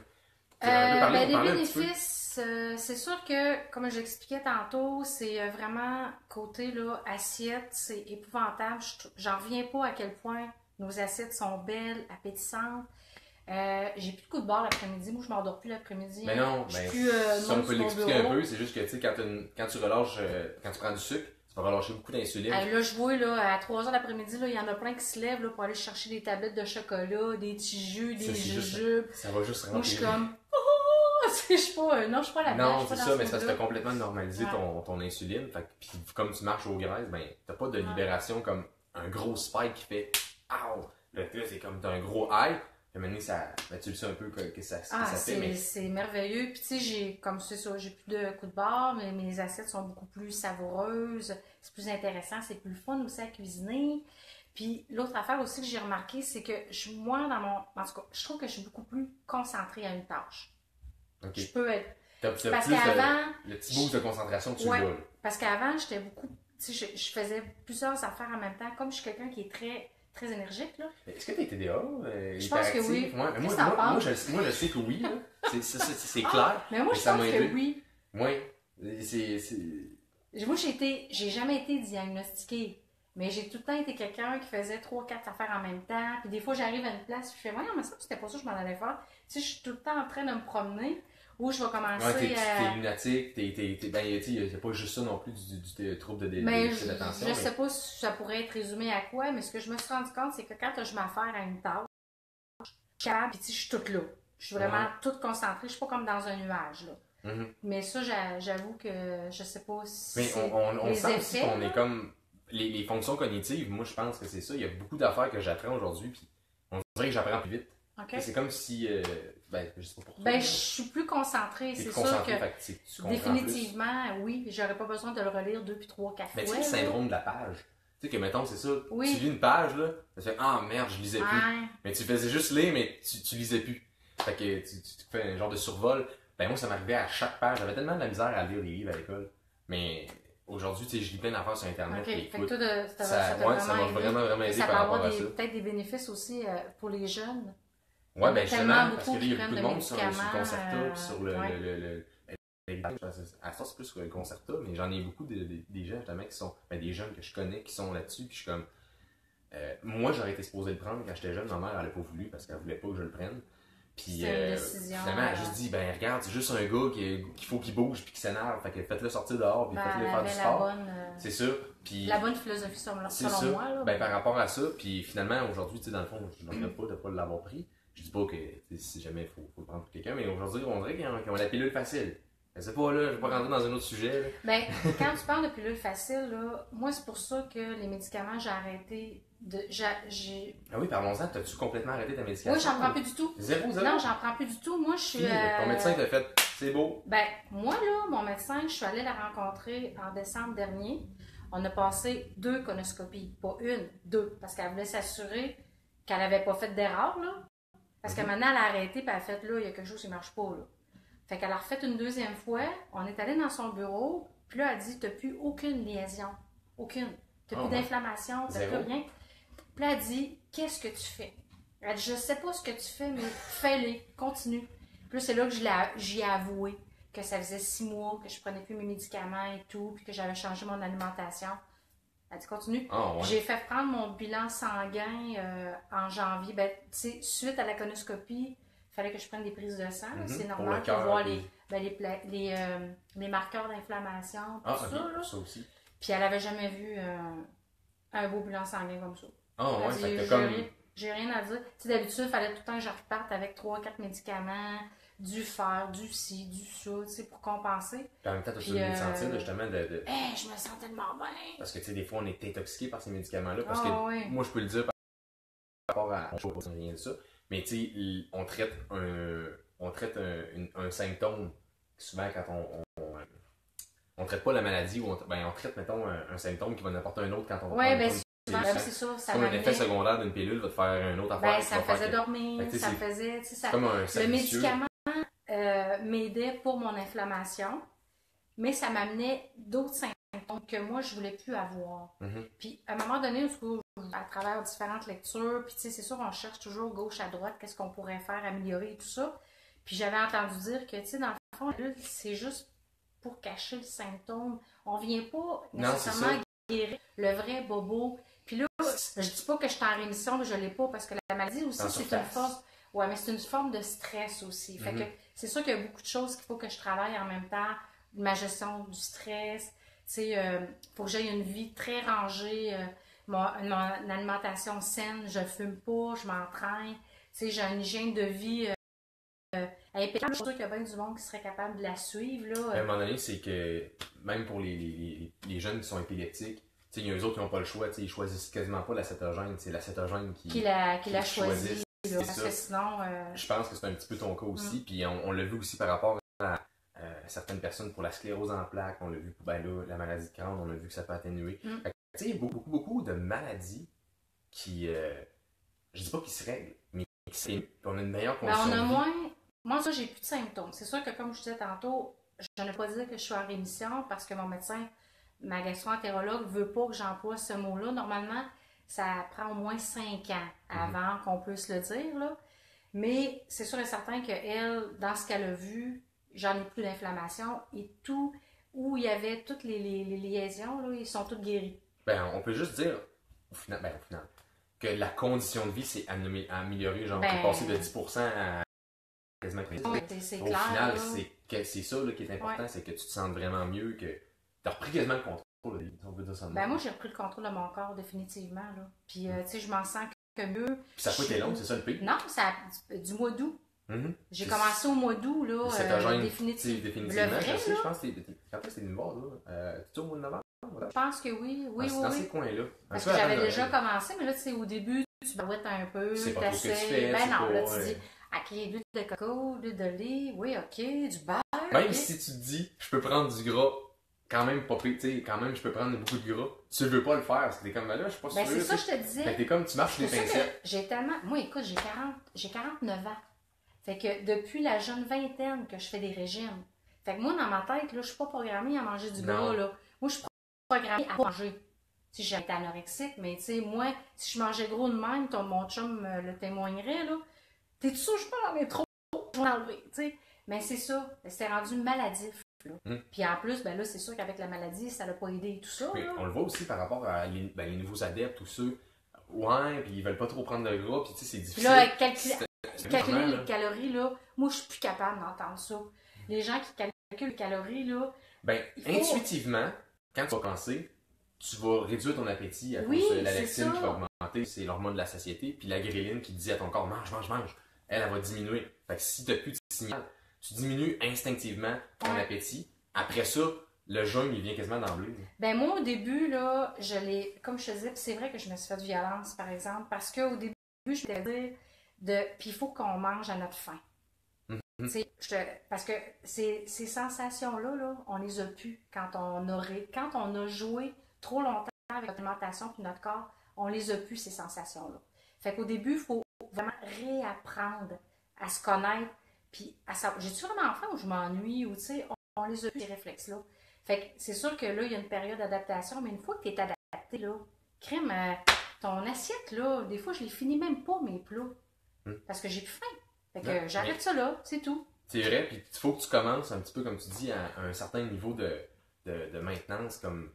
Les bénéfices, c'est sûr que, comme j'expliquais tantôt, c'est vraiment côté là, assiette, c'est épouvantable. J'en reviens pas à quel point nos assiettes sont belles, appétissantes. J'ai plus de coups de barre l'après-midi. Moi, je m'endors plus l'après-midi. Mais non, si on peut l'expliquer un peu, c'est juste que tu sais, quand tu relâches, quand tu prends du sucre, tu vas relâcher beaucoup d'insuline. Là, je vois, là, à 3 h l'après-midi, il y en a plein qui se lèvent là, pour aller chercher des tablettes de chocolat, des petits jus, des jujubes. Ça va juste vraiment. Moi, je suis comme... je suis pas la non, c'est ça, mais c'est parce que tu as complètement normalisé ton insuline. Fait que, puis comme tu marches aux graisses, ben, t'as pas de libération comme un gros spike qui fait Ow! Là, c'est comme t'as un gros high. Puis maintenant, tu le sais un peu que ça fait. Mais... c'est merveilleux. Puis tu sais, j'ai plus de coups de barre, mais mes assiettes sont beaucoup plus savoureuses. C'est plus intéressant, c'est plus fun aussi à cuisiner. Puis l'autre affaire aussi que j'ai remarqué, c'est que moi, en tout cas, je trouve que je suis beaucoup plus concentrée à une tâche. Okay. Je peux être... Parce qu'avant... Le petit boost de concentration que tu l'as. Parce qu'avant, j'étais beaucoup... Tu sais, je faisais plusieurs affaires en même temps. Comme je suis quelqu'un qui est très, très énergique, là. Est-ce que tu es TDA? Je pense que oui. Moi, je sais que oui. C'est clair. Mais moi, je pense que oui. Oui. Moi, j'ai jamais été diagnostiquée. Mais j'ai tout le temps été quelqu'un qui faisait 3-4 affaires en même temps. Puis des fois, j'arrive à une place, je fais, voyons, mais ça, c'était pas ça que je m'en allais faire. Tu sais, je suis tout le temps en train de me promener. Ou je vais commencer à... T'es lunatique, ben, il n'y a pas juste ça non plus du trouble d'attention. Je sais pas si ça pourrait être résumé à quoi, mais ce que je me suis rendu compte, c'est que quand je m'affaire à une tâche, je suis capable, puis je suis toute là. Je suis vraiment toute concentrée. Je suis pas comme dans un nuage, là. Mais ça, j'avoue que je sais pas si mais on sent aussi qu'on est comme... Les fonctions cognitives, moi, je pense que c'est ça. Il y a beaucoup d'affaires que j'apprends aujourd'hui, puis on dirait que j'apprends plus vite. Okay. C'est comme si, je sais pas pourquoi. Ben, je suis plus concentrée, c'est sûr que définitivement, oui, j'aurais pas besoin de le relire 2 puis 3, 4 fois. Mais tu sais, le syndrome de la page. Tu sais que, mettons, c'est ça, tu oui. lis une page, là, ça fait « Ah, merde, je lisais plus. » Mais tu faisais juste lire, mais tu lisais plus. Fait que tu fais un genre de survol. Ben moi, ça m'arrivait à chaque page. J'avais tellement de la misère à lire des livres à l'école. Mais... Aujourd'hui, tu sais, je lis plein d'affaires sur Internet. Okay. Écoute, ça m'a vraiment aidé par rapport à ça. Peut-être des bénéfices aussi pour les jeunes. Ouais, ben justement, parce qu'il y a beaucoup de monde sur le Concerta, puis sur le à ça, c'est plus sur le Concerta, mais j'en ai beaucoup des gens, justement, qui sont, des jeunes que je connais, qui sont là-dessus, puis je suis comme... moi, j'aurais été supposé le prendre quand j'étais jeune, ma mère, elle n'a pas voulu, parce qu'elle voulait pas que je le prenne. Puis finalement, elle a juste dit, ben regarde, c'est juste un gars qu'il faut qu'il bouge puis qu'il s'énerve, fait que faites-le sortir dehors puis faites-le faire du sport. C'est ça. Puis la bonne philosophie selon moi. Là, ben par rapport à ça, puis finalement aujourd'hui, tu sais, dans le fond, je ne regrette pas de ne pas l'avoir pris. Je dis pas que si jamais il faut le prendre pour quelqu'un, mais aujourd'hui, on dirait qu'ils ont la pilule facile. Je sais pas, là, je vais pas rentrer dans un autre sujet. Là. Ben, quand tu parles de pilule facile, là, moi, c'est pour ça que les médicaments, j'ai arrêté de... Ah oui, parlons-en, t'as-tu complètement arrêté ta médication? Oui, j'en prends plus du tout. Zéro? Non, j'en prends plus du tout. Moi, je suis... Ton médecin t'a fait, c'est beau? Ben, moi, là, mon médecin, je suis allée la rencontrer en décembre dernier. On a passé 2 colonoscopies. Pas une, 2. Parce qu'elle voulait s'assurer qu'elle n'avait pas fait d'erreur, là. Parce que maintenant, elle a arrêté, puis elle a fait, là, il y a quelque chose qui ne marche pas, là. Fait qu'elle a refait une deuxième fois. On est allé dans son bureau. Puis là, elle dit, t'as plus aucune lésion. Aucune. T'as plus d'inflammation, t'as plus rien. Puis là, elle dit, qu'est-ce que tu fais? Elle dit, je sais pas ce que tu fais, mais fais-le, continue. Puis là, c'est là que j'y ai avoué que ça faisait 6 mois que je prenais plus mes médicaments et tout, puis que j'avais changé mon alimentation. Elle dit, continue. Ah, ouais. J'ai fait prendre mon bilan sanguin en janvier. Ben, tu sais, suite à la conoscopie, il fallait que je prenne des prises de sang. C'est normal pour voir les marqueurs d'inflammation, tout ça. Là. Ça aussi. Puis elle avait jamais vu un beau bilan sanguin comme ça. Ah, ouais, fait que j'ai rien à dire. Tu sais, d'habitude, il fallait tout le temps que je reparte avec 3-4 médicaments, du fer, du ci, du ça, tu sais, pour compenser. Puis en même temps, tu as sentir justement de... je me sens tellement bien! Parce que, tu sais, des fois, on est intoxiqué par ces médicaments-là. Parce que, moi, je peux le dire par rapport à... Je ne sais pas rien de ça. Mais, tu sais, on traite un symptôme. Souvent, quand on traite pas la maladie, ou on traite, mettons, un symptôme qui va en apporter un autre quand on c'est ça. Ça comme un effet secondaire d'une pilule va te faire un autre affaire. Ça me faisait dormir, ça me faisait... comme un le médicament m'aidait pour mon inflammation, mais ça m'amenait d'autres symptômes que moi, je voulais plus avoir. Puis, à un moment donné, à travers différentes lectures, puis tu sais, c'est sûr, on cherche toujours gauche à droite, qu'est-ce qu'on pourrait faire, améliorer et tout ça. Puis, j'avais entendu dire que, tu sais, dans le fond, c'est juste pour cacher le symptôme. On vient pas nécessairement guérir le vrai bobo. Puis là, je dis pas que je suis en rémission, mais je l'ai pas, parce que la maladie aussi, c'est une forme... Ouais, mais c'est une forme de stress aussi. Fait que c'est sûr qu'il y a beaucoup de choses qu'il faut que je travaille en même temps. Ma gestion du stress. Tu sais, faut que j'aie une vie très rangée. Mon alimentation saine, je fume pas, je m'entraîne. Tu sais, j'ai une hygiène de vie impeccable. Je suis sûre qu'il y a bien du monde qui serait capable de la suivre. Là. À un moment donné, c'est que même pour les jeunes qui sont épileptiques, il y a eux autres qui n'ont pas le choix. Ils choisissent quasiment pas l'acétogène. C'est l'acétogène qui la choisit. Parce que sinon... Je pense que c'est un petit peu ton cas aussi. Puis on l'a vu aussi par rapport à certaines personnes pour la sclérose en plaques. On l'a vu pour la maladie de Crohn. On a vu que ça peut atténuer. Il y a beaucoup de maladies qui... je dis pas qu'ils se règlent, mais on a une meilleure condition de vie. Moi, ça, j'ai plus de symptômes. C'est sûr que, comme je disais tantôt, je ne peux pas dire que je suis en rémission parce que mon médecin, ma gastro-entérologue, ne veut pas que j'emploie ce mot-là. Normalement, ça prend au moins 5 ans avant qu'on puisse le dire. Là. Mais c'est sûr et certain qu'elle, dans ce qu'elle a vu, j'en ai plus d'inflammation et tout, où il y avait toutes les liaisons, là, ils sont toutes guéris. On peut juste dire, au final, que la condition de vie s'est améliorée. Genre, on peut passer de 10% à quasiment 30%. C'est au clair, final, là. c'est ça là, qui est important, c'est que tu te sentes vraiment mieux, que tu as repris quasiment le contrôle. On peut dire ça moi, j'ai repris le contrôle de mon corps définitivement. Là. Puis, tu sais, je m'en sens que mieux. Puis ça n'a pas été long, c'est ça le pire? Non, du mois d'août. J'ai commencé au mois d'août, là, définitivement. Je pense que quand c'était une base, là. Tu au mois de novembre? Je pense que oui. Dans ces coins-là. Parce que j'avais déjà commencé, mais là, tu sais, au début, tu barouettes un peu, tu essaies. Ben non, là, tu dis, OK, l'huile de coco, l'huile d'olive, oui, OK, du beurre. Même si tu te dis, je peux prendre du gras, quand même pas pire, tu sais, quand même, je peux prendre beaucoup de gras. Tu veux pas le faire, parce que t'es comme, là, je suis pas sûr. C'est ça, je te disais. Fait que t'es comme, tu marches les pincettes. J'ai tellement. Moi, écoute, j'ai 49 ans. Fait que depuis la jeune vingtaine que je fais des régimes. Fait que moi, dans ma tête, là, je suis pas programmée à manger du gras, là. Moi, je suis programmée à manger. Si j'étais anorexique, mais tu sais, moi, si je mangeais gros de même, mon chum le témoignerait, là. T'es sûr, je peux en mettre trop, je vais l'enlever, tu sais. Mais c'est ça, c'est rendu maladif. Puis en plus, ben là, c'est sûr qu'avec la maladie, ça l'a pas aidé et tout ça. Puis, on le voit aussi par rapport à les nouveaux adeptes, tous ceux. Ouais, puis ils veulent pas trop prendre de gras, puis tu sais, c'est difficile. Là, calculer les calories, là, moi, je suis plus capable d'entendre ça. Les gens qui calculent les calories, là. Intuitivement, quand tu vas penser, tu vas réduire ton appétit à cause de la lectine qui va augmenter, c'est l'hormone de la satiété, puis la gréline qui dit à ton corps, mange, elle va diminuer. Fait que si tu n'as plus de signal, tu diminues instinctivement ton appétit. Après ça, le jeûne, il vient quasiment d'emblée. Moi, au début, là, comme je te disais, c'est vrai que je me suis fait de violence, par exemple, parce qu'au début, je voulais dire, puis il faut qu'on mange à notre faim. Parce que ces sensations-là, là, on les a plus quand on a joué trop longtemps avec notre alimentation et notre corps, on les a plus, ces sensations-là. Fait qu'au début, il faut vraiment réapprendre à se connaître, puis à savoir, j'ai-tu vraiment faim ou je m'ennuie, ou tu sais, on les a plus, ces réflexes-là. Fait que c'est sûr que là, il y a une période d'adaptation, mais une fois que tu es adapté, là, crème, ton assiette, là, des fois, je les finis même pas, mes plats, parce que j'ai plus faim. Fait que j'arrête ça là, c'est tout. C'est vrai, puis il faut que tu commences un petit peu, comme tu dis, à un certain niveau de maintenance, comme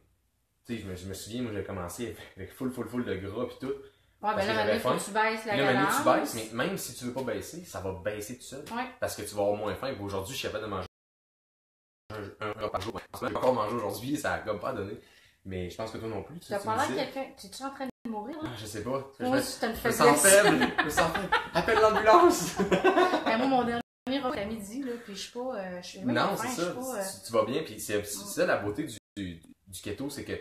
Tu sais, je me souviens, moi, j'ai commencé avec full de gras pis tout. Ouais, ben là, maintenant, faut que tu baisses la cadence. cadence. Tu baisses, mais même si tu veux pas baisser, ça va baisser tout seul. Ouais. Parce que tu vas avoir moins faim. Aujourd'hui, je suis capable de manger un repas par jour. Je vais encore manger aujourd'hui, ça a comme pas donné. Mais je pense que toi non plus. T'as pas l'air de quelqu'un. T'es-tu en train de mourir, là? Je sais pas. Moi, si t'as une je me faiblesse. sens faible. Je me sens faible. Appelle l'ambulance. Ben, moi, mon dernier repas à midi, là, puis je suis pas. Je suis même Non, pas faim, c'est ça. Tu vas bien, puis c'est ça la beauté du keto, c'est que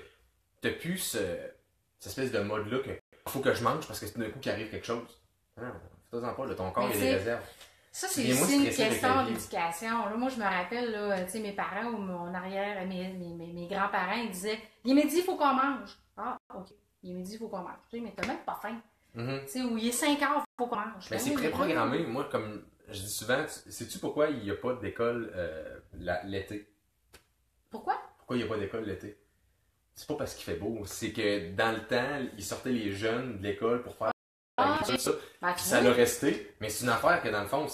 t'as plus cette espèce de mode-là que faut que je mange parce que tout d'un coup qu'il arrive quelque chose. Non, fais-en pas, là, ton corps, il y a des réserves. Ça, c'est aussi une question d'éducation. Là, moi, je me rappelle, là, tu sais, mes parents ou mon arrière, mes grands-parents, ils disaient « Il est midi, il faut qu'on mange. » Ah, OK. Il est midi, il faut qu'on mange. Tu sais, mais t'as même pas faim. Tu sais, ou il est 5 heures, il faut qu'on mange. Mais c'est préprogrammé. Moi, comme je dis souvent, sais-tu pourquoi il n'y a pas d'école l'été? Pourquoi? Pourquoi il n'y a pas d'école l'été? C'est pas parce qu'il fait beau. C'est que dans le temps, ils sortaient les jeunes de l'école pour faire ça. Ça l'a resté. Mais c'est une affaire que dans le fond,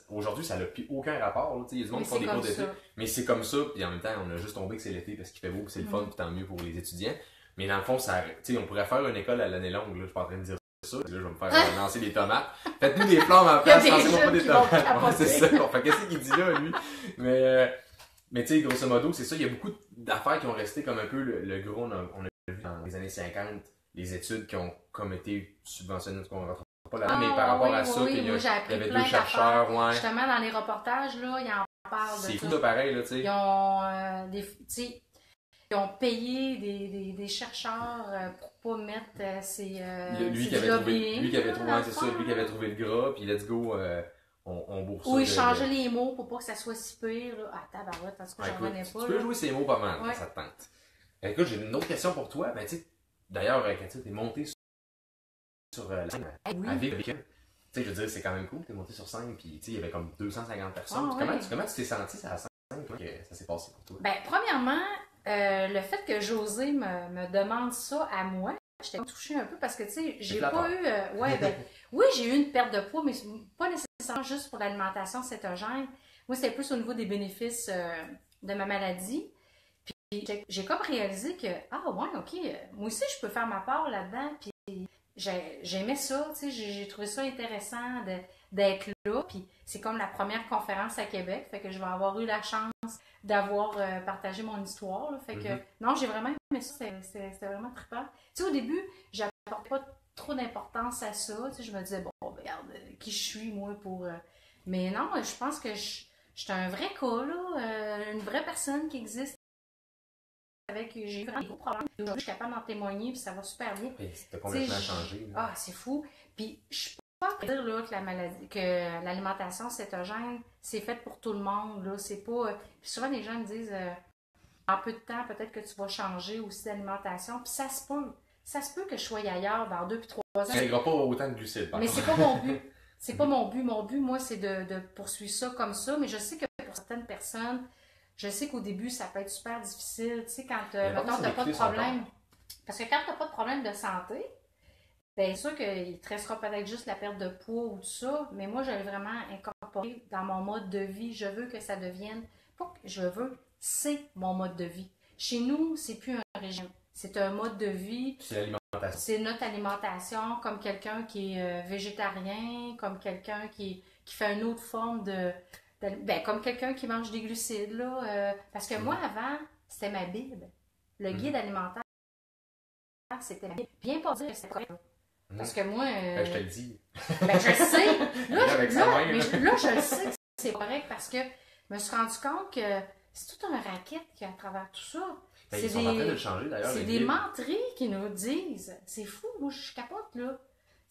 aujourd'hui, ça n'a plus aucun rapport. Là. Il y a du monde qui font des cours d'été. Mais c'est comme ça. Puis en même temps, on a juste tombé que c'est l'été parce qu'il fait beau, puis c'est le fun, puis tant mieux pour les étudiants. Mais dans le fond, on pourrait faire une école à l'année longue. Là. Je suis pas en train de dire ça. Là, je vais me faire lancer des tomates. Faites-nous des flammes en place. Lancez-moi pas des tomates. C'est ça. Fait qu'est-ce qu'il dit là, lui? Mais tu sais, grosso modo, c'est ça. Il y a beaucoup d'affaires qui ont resté comme un peu le gros. On a vu dans les années 50 les études qui ont comme été subventionnées, qu'on ne rentre pas là, mais par rapport à ça, il y avait deux chercheurs. Ouais. Justement, dans les reportages, là, ils en parlent. C'est tout pareil, là, tu sais. Ils ont payé des chercheurs pour pas mettre lui qui avait trouvé le gras, puis let's go, on bourse ça. Ou ils changeaient les mots pour pas que ça soit si pire. Là. Ah, tabarouette, parce que j'en revenais pas. Tu peux jouer ces mots pas mal, ça te tente. Écoute, j'ai une autre question pour toi. Ben, tu sais, d'ailleurs, Cathy, t'es montée sur la scène à vivre avec eux. Tu sais, je veux dire, c'est quand même cool. T'es montée sur scène, puis tu sais, il y avait comme 250 personnes. Comment tu t'es sentie ça, à la scène? Comment ça s'est passé pour toi? Ben, premièrement, le fait que José me demande ça à moi, j'étais touchée un peu parce que, tu sais, j'ai pas eu... oui, j'ai eu une perte de poids, mais pas nécessairement juste pour l'alimentation cétogène. Moi, c'était plus au niveau des bénéfices de ma maladie. Puis j'ai comme réalisé que, OK, moi aussi, je peux faire ma part là-dedans. Puis j'aimais ça, tu sais, j'ai trouvé ça intéressant d'être là. Puis c'est comme la première conférence à Québec, fait que je vais avoir eu la chance d'avoir partagé mon histoire. Là, fait que, non, j'ai vraiment aimé ça, c'était vraiment trippant. Tu sais, au début, j'apportais pas trop d'importance à ça. Tu sais, je me disais, bon, regarde, qui je suis, moi, pour... Mais non, je pense que je suis un vrai cas, là, une vraie personne qui existe. J'ai eu vraiment des gros problèmes. Aujourd'hui, je suis capable d'en témoigner, puis ça va super bien. T'as complètement changé. Là. Ah, c'est fou. Puis je suis pas à dire là, que l'alimentation cétogène, c'est fait pour tout le monde. Là. C'est pas. Puis souvent, les gens me disent en peu de temps, peut-être que tu vas changer aussi d'alimentation. Puis ça se peut. Ça se peut que je sois ailleurs dans 2 puis 3 ans. Ça n'ira pas autant de glucides. Mais c'est pas mon but. C'est pas mon but. Mon but, moi, c'est de poursuivre ça comme ça. Mais je sais que pour certaines personnes, je sais qu'au début, ça peut être super difficile. Tu sais, quand mettons, t'as pas de problème. Parce que quand t'as pas de problème de santé, bien sûr qu'il te restera peut-être juste la perte de poids ou tout ça. Mais moi, je l'ai vraiment incorporé dans mon mode de vie. Je veux que ça devienne. Pas que je veux, c'est mon mode de vie. Chez nous, c'est plus un régime. C'est un mode de vie. C'est l'alimentation. C'est notre alimentation, comme quelqu'un qui est végétarien, comme quelqu'un qui fait une autre forme de. Comme quelqu'un qui mange des glucides, là. Parce que moi, avant, c'était ma Bible. Le guide alimentaire, c'était ma Bible. Bien pas dire que c'était correct. Parce que moi... je te le dis. Je le sais. Là, je le sais que c'est correct parce que je me suis rendu compte que c'est tout un racket qui à travers tout ça. Ils sont en train de le changer, d'ailleurs. C'est des menteries qui nous disent. C'est fou, moi, je capote, là.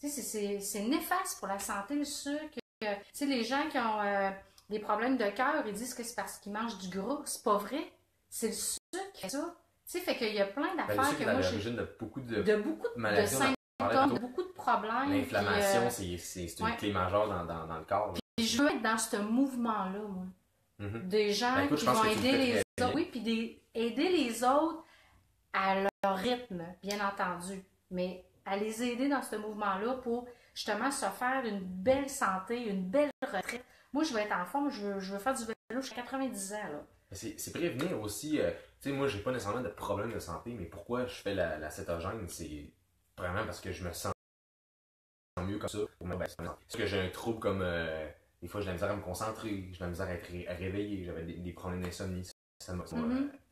Tu sais, c'est néfaste pour la santé, le sucre. Tu sais, les gens qui ont... des problèmes de cœur, ils disent que c'est parce qu'ils mangent du gras. C'est pas vrai. C'est le sucre qui fait ça. Tu sais, fait qu'il y a plein d'affaires que moi, l'origine de beaucoup de maladies, de symptômes, de beaucoup de problèmes. L'inflammation, c'est une clé majeure dans le corps. Puis je veux être dans ce mouvement-là, moi. Des gens qui vont aider les autres. Oui, puis aider les autres à leur rythme, bien entendu. Mais à les aider dans ce mouvement-là pour justement se faire une belle santé, une belle retraite. Moi, je veux être en forme, je veux faire du vélo jusqu'à 90 ans. Là. C'est prévenir aussi, sais, moi, j'ai pas nécessairement de problème de santé, mais pourquoi je fais la cétogène, c'est vraiment parce que je me sens mieux comme ça. Parce que j'ai un trouble comme, des fois, j'ai de la misère à me concentrer, j'ai de la misère à être réveillé, j'avais des problèmes d'insomnie. Ça m'a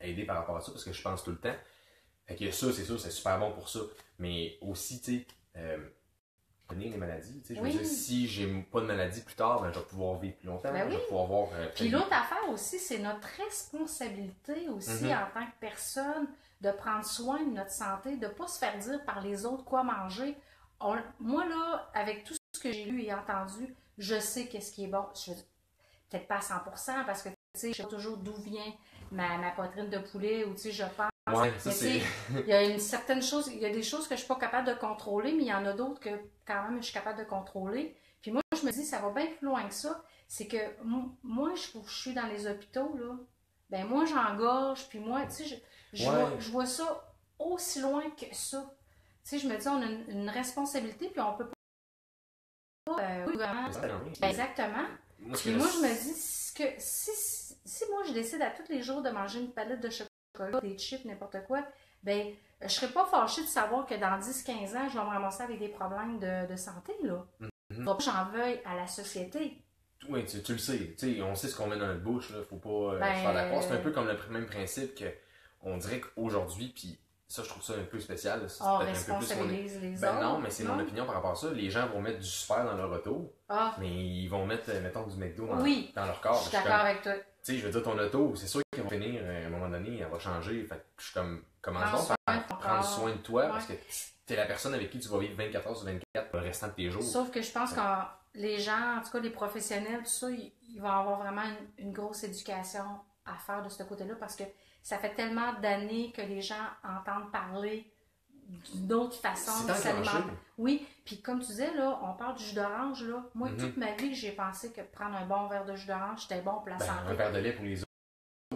aidé par rapport à ça, parce que je pense tout le temps. Fait que ça, c'est sûr, c'est super bon pour ça. Mais aussi, tu sais, prévenir les maladies. Je veux dire, si j'ai pas de maladie plus tard, ben, je vais pouvoir vivre plus longtemps. Je vais pouvoir voir. Puis l'autre affaire aussi, c'est notre responsabilité aussi en tant que personne de prendre soin de notre santé, de ne pas se faire dire par les autres quoi manger. Moi, là, avec tout ce que j'ai lu et entendu, je sais qu'est-ce qui est bon. Peut-être pas à 100% parce que, tu sais, je sais toujours d'où vient ma poitrine de poulet ou, tu sais, je pense. Ouais, ça c'est. Il y a une certaine chose, il y a des choses que je suis pas capable de contrôler, mais il y en a d'autres que quand même je suis capable de contrôler. Puis moi, je me dis, ça va bien plus loin que ça. C'est que moi, je suis dans les hôpitaux, là. Ben moi, j'engorge, puis moi, tu sais, je vois ça aussi loin que ça. Tu sais, je me dis, on a une responsabilité, puis on peut pas. Exactement. Puis moi, je me dis que si moi, je décide à tous les jours de manger une palette de chocolat, des chips, n'importe quoi, ben, je serais pas fâchée de savoir que dans 10-15 ans, je vais me ramasser avec des problèmes de santé, là. Faut pas que j'en veuille à la société. Oui, tu le sais. T'sais, on sait ce qu'on met dans notre bouche, là. Faut pas se faire d'accord. C'est un peu comme le même principe que on dirait qu'aujourd'hui, puis ça, je trouve ça un peu spécial. On responsabilise les autres. Non, mais c'est mon opinion par rapport à ça. Les gens vont mettre du super dans leur auto, mais ils vont mettre, mettons, du McDo dans leur corps. Je suis d'accord avec toi. Tu sais, je veux dire, ton auto, c'est sûr qu'ils vont finir, à un moment donné, elle va changer. Fait que je suis comme, commence donc par prendre soin de toi, parce que t'es la personne avec qui tu vas vivre 24 heures sur 24 le restant de tes jours. Sauf que je pense que les gens, en tout cas les professionnels, tout ça, ils vont avoir vraiment une grosse éducation à faire de ce côté-là, parce que ça fait tellement d'années que les gens entendent parler d'une autre façon de s'alimenter. Oui, puis comme tu disais, là, on parle du jus d'orange, là. Moi, toute ma vie, j'ai pensé que prendre un bon verre de jus d'orange, c'était bon pour la santé. Un verre de lait pour les autres.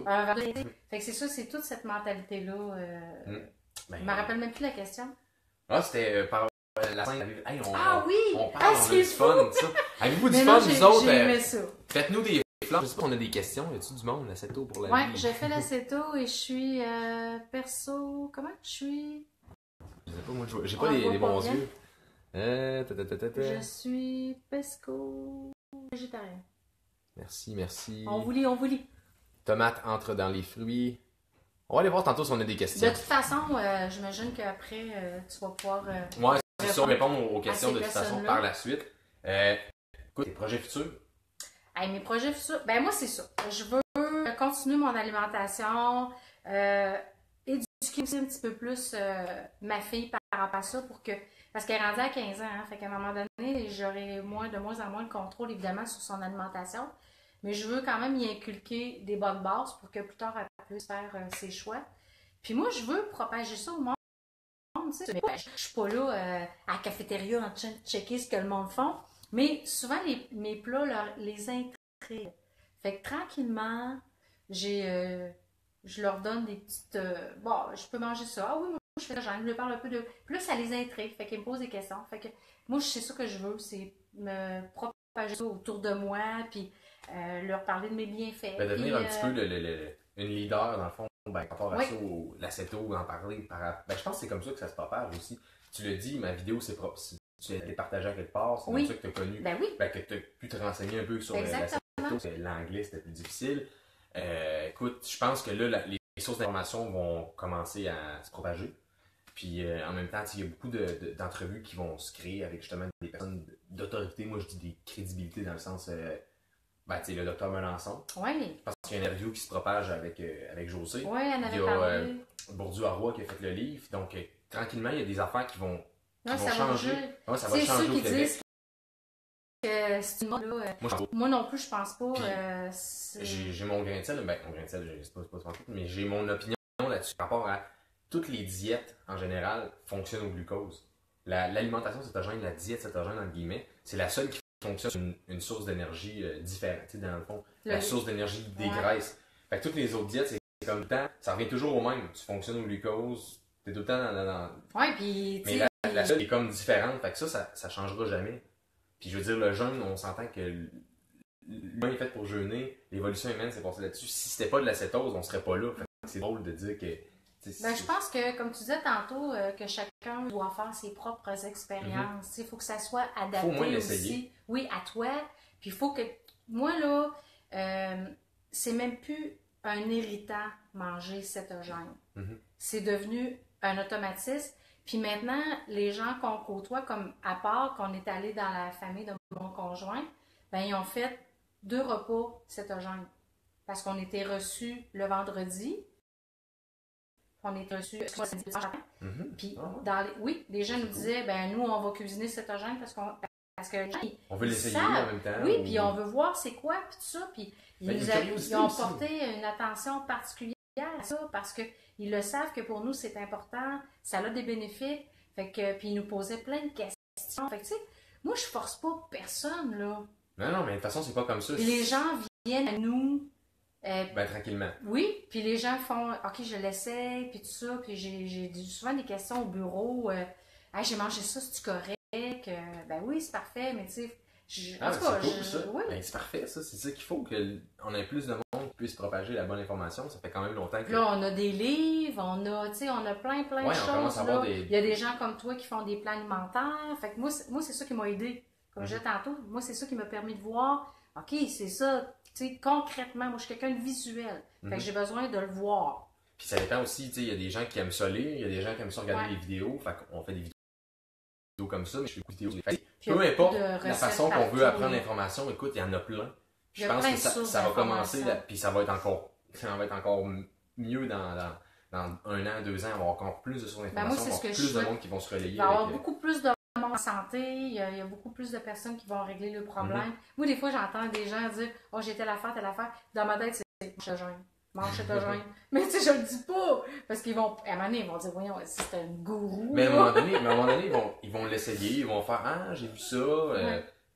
Un verre de lait. Fait que c'est ça, c'est toute cette mentalité-là. Je me rappelle même plus la question. Ah, c'était par la scène. Hey, oui! On parle, on a du fun, ça. Avez-vous du fun, vous autres? Faites-nous des flashs. Je sais pas, on a des questions. Y a-tu du monde, l'acéto pour la vie? Ouais, j'ai fait l'acéto et je suis perso. Comment je suis? Je sais pas, moi, j'ai pas les bons yeux. Je suis pesco végétarien. Merci. On vous lit. Tomate entre dans les fruits. On va aller voir tantôt si on a des questions. De toute façon, j'imagine qu'après, tu vas pouvoir... ouais, c'est sûr, répondre aux questions de toute façon par la suite. Écoute, tes projets futurs? Mes projets futurs, ben moi, c'est ça. Je veux continuer mon alimentation, éduquer aussi un petit peu plus ma fille par rapport à ça, pour que... Parce qu'elle est rendue à 15 ans, hein, fait qu'à un moment donné, j'aurai de moins en moins le contrôle, évidemment, sur son alimentation. Mais je veux quand même y inculquer des bonnes bases pour que plus tard, elle puisse faire ses choix. Puis moi, je veux propager ça au monde. Tu sais, je suis pas là à la cafétéria en train de checker ce que le monde font. Mais souvent, mes plats les intriguent. Fait que tranquillement, je leur donne des petites... bon, je peux manger ça. Ah oui, moi, je fais ça. Je leur parle un peu de... Puis là, ça les intrigue. Fait qu'ils me posent des questions. Fait que moi, c'est ça que je veux. C'est me propager ça autour de moi. Puis... leur parler de mes bienfaits. Ben, devenir un petit peu une leader, dans le fond, par rapport à ça, l'acéto, en parler. Ben, je pense que c'est comme ça que ça se propage aussi. Tu le dis, ma vidéo, c'est propre. Si tu l'as partagée à quelque part, c'est comme ça que tu as connu. Ben oui. Ben, que tu as pu te renseigner un peu sur l'acéto. L'anglais, c'était plus difficile. Écoute, je pense que là, les sources d'information vont commencer à se propager. Puis en même temps, il y a beaucoup d'entrevues qui vont se créer avec justement des personnes d'autorité. Moi, je dis des crédibilités dans le sens... ben, tu sais, le docteur Melançon. Oui. Parce qu'il y a une interview qui se propage avec José. Oui, elle avait parlé. Il y a Bourdieu-Arroy qui a fait le livre. Donc, tranquillement, il y a des affaires qui vont changer. Ouais, ça va changer au Québec. Que c'est une mode, là. Moi non plus, je pense pas. J'ai mon grain de sel. Ben, mon grain de sel, c'est pas mais j'ai mon opinion là-dessus par rapport à toutes les diètes, en général, fonctionnent au glucose. L'alimentation cétogène, la diète cétogène, entre guillemets, c'est la seule qui fonctionne une source d'énergie différente. Tu sais, dans le fond, la source d'énergie des graisses. Fait que toutes les autres diètes, c'est comme le temps, ça revient toujours au même. Tu fonctionnes au glucose, t'es tout le temps dans... Ouais, puis... Mais la seule est comme différente. Fait que ça changera jamais. Puis je veux dire, le jeûne, on s'entend que l'humain est fait pour jeûner. L'évolution humaine s'est passée là-dessus. Si c'était pas de l'acétose, on serait pas là. Fait c'est drôle de dire que... Ben, je pense que, comme tu disais tantôt, que chacun doit faire ses propres expériences. Il faut que ça soit adapté faut au moins aussi. l'essayer. Oui, à toi. Puis il faut que... Moi, là, c'est même plus un irritant manger cétogène. C'est devenu un automatisme. Puis maintenant, les gens qu'on côtoie, comme à part qu'on est allé dans la famille de mon conjoint, ben ils ont fait 2 repas cétogènes. Parce qu'on était reçus le vendredi. On était reçus le samedi. Puis, oui, les gens nous disaient, ben nous, on va cuisiner cétogène parce que on veut l'essayer en même temps. Oui, puis on veut voir c'est quoi, puis tout ça. Puis ils ont porté une attention particulière à ça parce qu'ils le savent que pour nous, c'est important, ça a des bénéfices. Fait que, puis ils nous posaient plein de questions. Fait que, tu sais, moi, je force pas personne, là. Non, mais de toute façon, c'est pas comme ça. Puis les gens viennent à nous. Ben, tranquillement. Oui, puis les gens font OK, je l'essaie, puis tout ça. Puis j'ai souvent des questions au bureau. Hey, j'ai mangé ça, c'est-tu correct? Ben oui, c'est parfait, mais tu sais. C'est cool, ça. Oui. Ben, c'est parfait, ça. C'est ça qu'il faut, qu'on ait plus de monde qui puisse propager la bonne information. Ça fait quand même longtemps que. Là, on a des livres, on a plein de choses. Là. Il y a des gens comme toi qui font des plans alimentaires. Fait que moi, c'est ça qui m'a aidé. Comme je disais tantôt, moi, c'est ça qui m'a permis de voir. OK, c'est ça. Tu sais, concrètement, moi, je suis quelqu'un de visuel. Fait que j'ai besoin de le voir. Puis ça dépend aussi, tu sais, il y a des gens qui aiment ça lire, il y a des gens qui aiment ça regarder les vidéos. Fait qu'on fait des vidéos comme ça, mais je fais beaucoup de vidéos. Peu importe la façon qu'on veut apprendre l'information, écoute, il y en a plein. Je pense que ça va commencer, puis ça va être encore mieux dans 1 an, 2 ans, on va avoir encore plus de sources d'informations, avoir plus de monde qui vont se relayer. Il va y avoir beaucoup plus de monde en santé, il y a beaucoup plus de personnes qui vont régler le problème. Moi, des fois, j'entends des gens dire « Oh, j'ai telle affaire. » Dans ma tête, c'est « mange cétogène. » Mais tu sais, je le dis pas, parce qu'ils vont, à un moment donné, ils vont dire « Voyons, c'est un gourou. » Mais à un moment donné, ils vont l'essayer, ils vont faire « Ah, j'ai vu ça.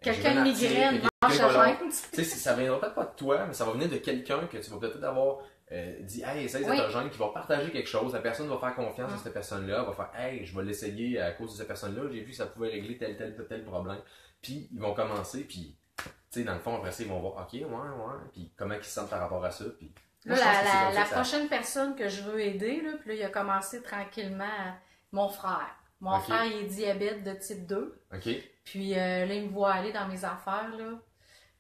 Quelqu'un de migraine, mange cétogène. » Tu sais, ça viendra peut-être pas de toi, mais ça va venir de quelqu'un que tu vas peut-être avoir dit « Hey, essaye cétogène » qui va partager quelque chose. La personne va faire confiance à cette personne-là, va faire « Hey, je vais l'essayer à cause de cette personne-là. J'ai vu que ça pouvait régler tel problème. » Puis ils vont commencer, puis tu sais, dans le fond, après ça, ils vont voir « Ok, ouais. » Puis comment ils se sentent par rapport à ça. Puis là, la prochaine personne que je veux aider, là, puis là, il a commencé tranquillement mon frère. Mon frère, il est diabète de type 2. OK. Puis là, il me voit aller dans mes affaires, là.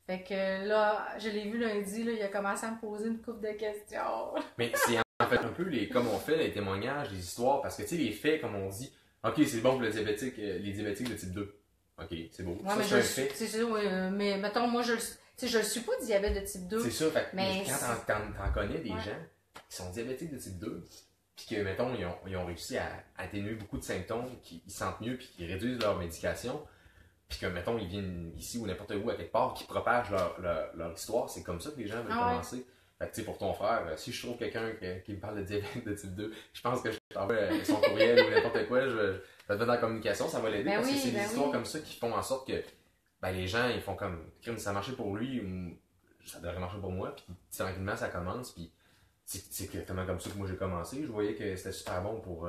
Fait que là, je l'ai vu lundi, là, il a commencé à me poser une couple de questions. Mais c'est en fait un peu comme on fait les témoignages, les histoires, parce que tu sais, les faits, comme on dit, OK, c'est bon pour les diabétiques de type 2. OK, c'est beau. Ouais, ça, c'est un fait. Mais mettons, moi, je le suis pas diabète de type 2. C'est ça, fait mais quand t'en connais des gens qui sont diabétiques de type 2, puis que, mettons, ils ont réussi à atténuer beaucoup de symptômes, qu'ils se sentent mieux, puis qu'ils réduisent leur médication, puis que, mettons, ils viennent ici ou n'importe où à quelque part, qu'ils propagent leur histoire, c'est comme ça que les gens veulent commencer. Fait que, tu sais, pour ton frère, si je trouve quelqu'un qui me parle de diabète de type 2, je pense que je t'envoie son courriel ou n'importe quoi, je vais te mettre en communication, ça va l'aider, parce que c'est des histoires comme ça qui font en sorte que les gens, ils font comme, ça a marché pour lui, ou ça devrait marcher pour moi, puis tranquillement, ça commence, puis c'est exactement comme ça que moi j'ai commencé. Je voyais que c'était super bon pour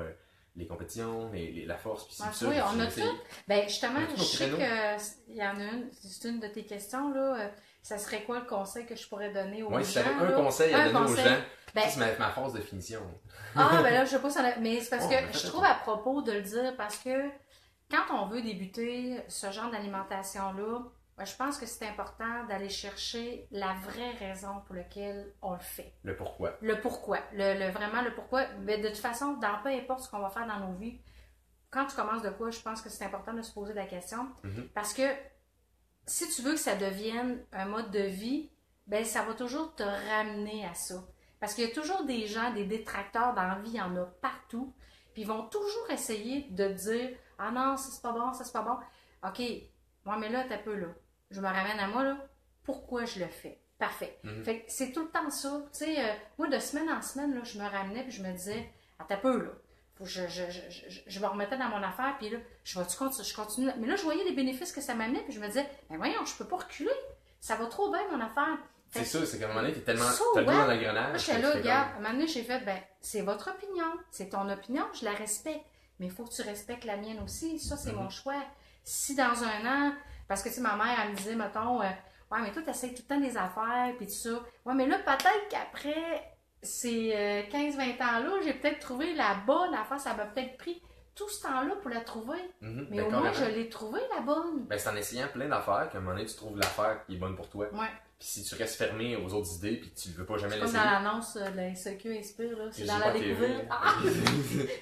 les compétitions, la force, puis c'est ça. Oui, on a tout. Ben, justement, je sais qu'il y en a une, c'est une de tes questions, là. Ça serait quoi le conseil que je pourrais donner aux gens? Oui, si t'avais un conseil à donner aux gens, c'est ma force de finition. Ben là, je sais pas si mais c'est parce que je trouve à propos de le dire, parce que quand on veut débuter ce genre d'alimentation-là, je pense que c'est important d'aller chercher la vraie raison pour laquelle on le fait. Le pourquoi. Le pourquoi. Vraiment le pourquoi. Mais de toute façon, dans peu importe ce qu'on va faire dans nos vies, quand tu commences de quoi, je pense que c'est important de se poser la question. Parce que si tu veux que ça devienne un mode de vie, ben ça va toujours te ramener à ça. Parce qu'il y a toujours des gens, des détracteurs dans la vie, il y en a partout. Puis ils vont toujours essayer de dire « Ah non, ça c'est pas bon, ça c'est pas bon. » OK, moi mais là, t'as peu là. Je me ramène à moi, là. Pourquoi je le fais? Parfait. Fait que c'est tout le temps ça. Tu sais, moi, de semaine en semaine, là, je me ramenais puis je me disais, t'as peu, là. Faut que je me remettais dans mon affaire, puis là, je continue. Mais là, je voyais les bénéfices que ça m'amenait, puis je me disais, mais voyons, je peux pas reculer. Ça va trop bien, mon affaire. C'est ça, c'est qu'à un moment donné, t'as le goût dans l'engrenage. Moi, j'étais là, regarde, à un moment donné, j'ai fait, c'est votre opinion. C'est ton opinion, je la respecte. Mais il faut que tu respectes la mienne aussi. Ça, c'est mon choix. Si dans 1 an, parce que, tu sais, ma mère, elle me disait, mettons, ouais, mais toi, tu essaies tout le temps des affaires, puis tout ça. Ouais, mais là, peut-être qu'après ces 15-20 ans-là, j'ai peut-être trouvé la bonne affaire. Ça m'a peut-être pris tout ce temps-là pour la trouver. Mais au moins, je l'ai trouvée, la bonne. Ben, c'est en essayant plein d'affaires qu'à un moment donné, tu trouves l'affaire qui est bonne pour toi. Ouais. Puis si tu restes fermé aux autres idées puis tu ne veux pas jamais l'essayer. C'est comme dans l'annonce de la SEQ Inspire, là. C'est dans la découverte.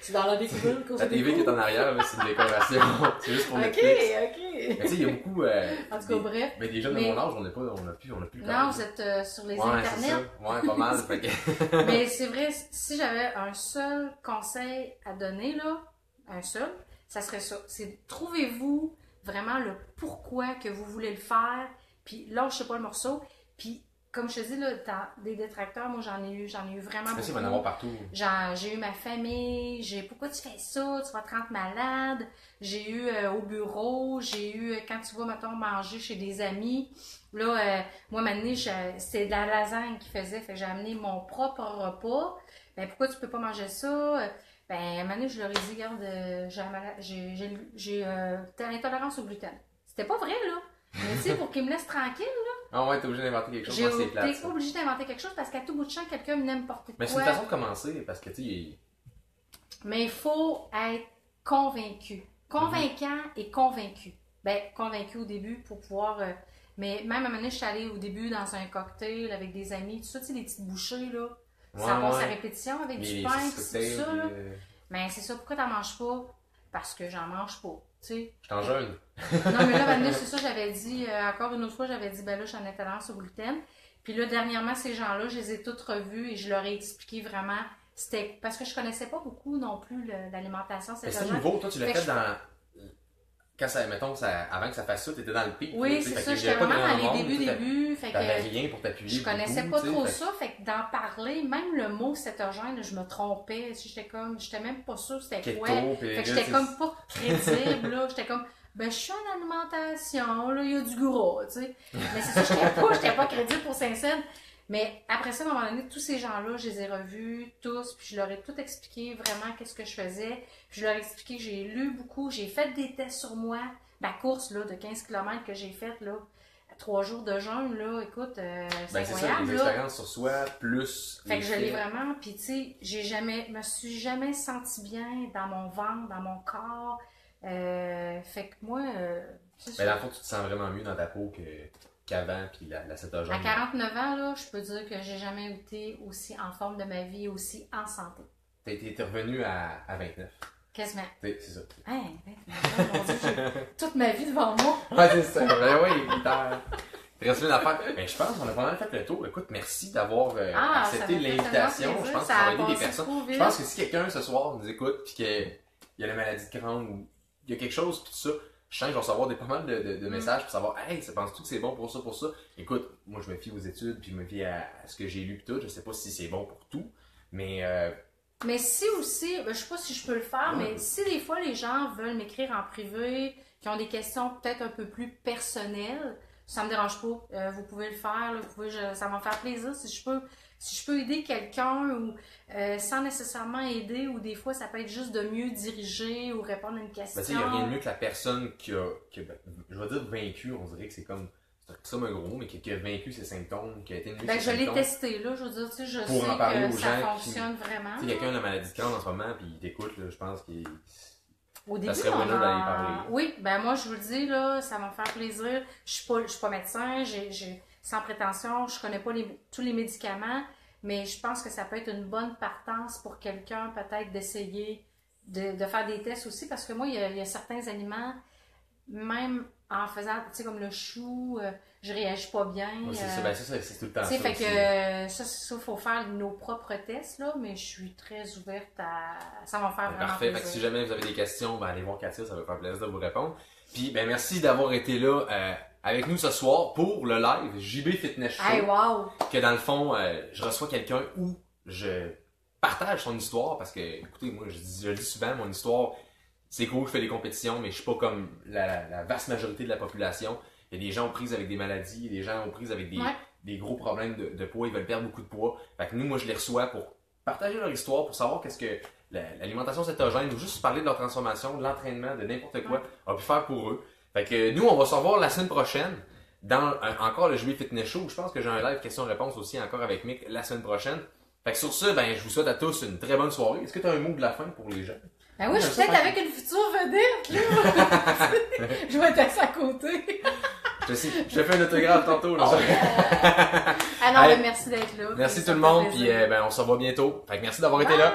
C'est dans la découverte. La TV qui est en arrière, là, c'est une décoration. C'est juste pour Netflix. Ok. Mais tu sais, il y a beaucoup. En tout cas, bref. Mais des jeunes de mon âge, on n'a plus le Non, vous êtes sur les internets. Ouais, pas mal. Mais c'est vrai, si j'avais un seul conseil à donner, là, ça serait ça. C'est trouvez-vous vraiment le pourquoi que vous voulez le faire. Puis lâchez pas le morceau. Puis, comme je te dis, là, des détracteurs, moi, j'en ai eu vraiment beaucoup. Il va en avoir partout. J'ai eu ma famille, pourquoi tu fais ça? Tu vas te rendre malade. J'ai eu au bureau, j'ai eu, quand tu vas, mettons, manger chez des amis. Là, moi, maintenant, c'était de la lasagne qu'ils faisaient. Fait que j'ai amené mon propre repas. Ben, pourquoi tu peux pas manger ça? Ben, maintenant, je leur ai dit, regarde, j'ai intolérance au gluten. C'était pas vrai, là. Mais tu sais, pour qu'ils me laissent tranquille, là. Ah ouais, t'es obligé d'inventer quelque chose. T'es obligé d'inventer quelque chose parce qu'à tout bout de champ, quelqu'un n'importe quoi. Mais c'est une façon de commencer parce que tu sais. Mais il faut être convaincu. Convaincant et convaincu. Ben, convaincu au début pour pouvoir. Mais même à un moment donné, je suis allée au début dans un cocktail avec des amis, tout ça, tu sais, des petites bouchées, là. Ça passe à répétition avec du pain, tout ça, là. Mais c'est ça, pourquoi t'en manges pas? Parce que j'en mange pas. Je t'en jeûne. Non, mais là, maintenant, c'est ça, j'avais dit, encore une autre fois, j'avais dit, ben là, je suis en intolérance au gluten. Puis là, dernièrement, ces gens-là, je les ai toutes revus et je leur ai expliqué vraiment, c'était parce que je connaissais pas beaucoup non plus l'alimentation cétogène. C'est nouveau, toi, tu l'as fait dans. Quand ça, mettons, avant que ça fasse ça, t'étais dans le pic. Oui, c'est ça, j'étais vraiment dans les débuts. T'avais rien pour t'appuyer. Je connaissais pas trop ça, fait que d'en parler, même le mot cétogène, je me trompais. J'étais même pas sûre c'était quoi. Fait que j'étais comme pas crédible, là. J'étais comme, ben, je suis en alimentation, là, il y a du gras, tu sais. Mais c'est ça, j'étais pas crédible pour Saint-Saëns. Mais après ça, à un moment donné, tous ces gens-là, je les ai revus, tous, puis je leur ai tout expliqué vraiment qu'est-ce que je faisais. Puis je leur ai expliqué que j'ai lu beaucoup, j'ai fait des tests sur moi. Ma course, là, de 15 km que j'ai faite, là, 3 jours de jeûne, là, écoute, c'est incroyable, ça, les expériences sur soi, plus fait que je l'ai vraiment, puis tu sais, me suis jamais sentie bien dans mon ventre, dans mon corps. Fait que moi... mais dans le fond, tu te sens vraiment mieux dans ta peau qu'avant, puis la cétogène. À 49 ans, là, je peux dire que j'ai jamais été aussi en forme de ma vie, aussi en santé. T'es revenu à 29. Quasiment. C'est ça. Hein, 29 mon Dieu, j'ai toute ma vie devant moi. Ouais, c'est ça. Ben oui, il reste une affaire. Ben, je pense qu'on a pas mal fait le tour. Écoute, merci d'avoir accepté l'invitation. Je pense que ça va aider des personnes. Je pense que si quelqu'un ce soir nous écoute, puis qu'il y a la maladie de Crohn, ou il y a quelque chose, puis tout ça, je sens que je vais recevoir pas mal de messages pour savoir, hey, ça penses-tu que c'est bon pour ça, pour ça? Écoute, moi je me fie aux études, puis je me fie à ce que j'ai lu, puis tout. Je sais pas si c'est bon pour tout, mais. Mais si aussi, je sais pas si je peux le faire, mais si des fois les gens veulent m'écrire en privé, qui ont des questions peut-être un peu plus personnelles, ça me dérange pas. Vous pouvez le faire, là, ça va me faire plaisir si je peux aider quelqu'un ou sans nécessairement aider, ou des fois ça peut être juste de mieux diriger ou répondre à une question. Il n'y a rien de mieux que la personne qui a je vais dire vaincu, on dirait que c'est comme un gros mot, mais qui a vaincu ses symptômes, qui a été je l'ai testé, là, je veux dire, tu sais, je sais que ça fonctionne vraiment. Si quelqu'un a la maladie de Crohn en ce moment, puis il t'écoute, là, je pense qu'il... Au début, ça serait bonheur d'aller parler. Oui, ben moi, je vous le dis, là, ça va me faire plaisir. Je suis pas médecin, sans prétention, je connais pas tous les médicaments, mais je pense que ça peut être une bonne partance pour quelqu'un, peut-être, d'essayer de faire des tests aussi, parce que moi, il y a certains aliments, même en faisant, tu sais, comme le chou, je réagis pas bien. Oui, c'est tout le temps ça. Fait que ça, faut faire nos propres tests, là, mais je suis très ouverte à. Ça va me faire vraiment parfait. plaisir. Fait que si jamais vous avez des questions, allez voir Katia, ça va faire plaisir de vous répondre. Puis, merci d'avoir été là avec nous ce soir pour le live JB Fitness Show. Hey, wow! Que dans le fond, je reçois quelqu'un où je partage son histoire parce que, écoutez, moi, je le dis souvent, mon histoire. C'est cool, je fais des compétitions, mais je suis pas comme la vaste majorité de la population. Il y a des gens aux prises avec des maladies, il y a des gens aux prises avec des gros problèmes de poids, ils veulent perdre beaucoup de poids. Fait que nous, moi, je les reçois pour partager leur histoire, pour savoir qu'est-ce que l'alimentation cétogène, ou juste parler de leur transformation, de l'entraînement, de n'importe quoi, a pu faire pour eux. Fait que nous, on va se revoir la semaine prochaine dans encore le JB Fitness Show. Je pense que j'ai un live question-réponse aussi encore avec Mick la semaine prochaine. Fait que sur ça, ben, je vous souhaite à tous une très bonne soirée. Est-ce que tu as un mot de la fin pour les gens? Ben oui, je suis peut-être avec une future vedette, là. Je vais être assis à côté. Je te fais un autographe tantôt, là. Ah non, ben merci d'être là. Merci tout le monde, puis ben, on se revoit bientôt. Fait que merci d'avoir été là.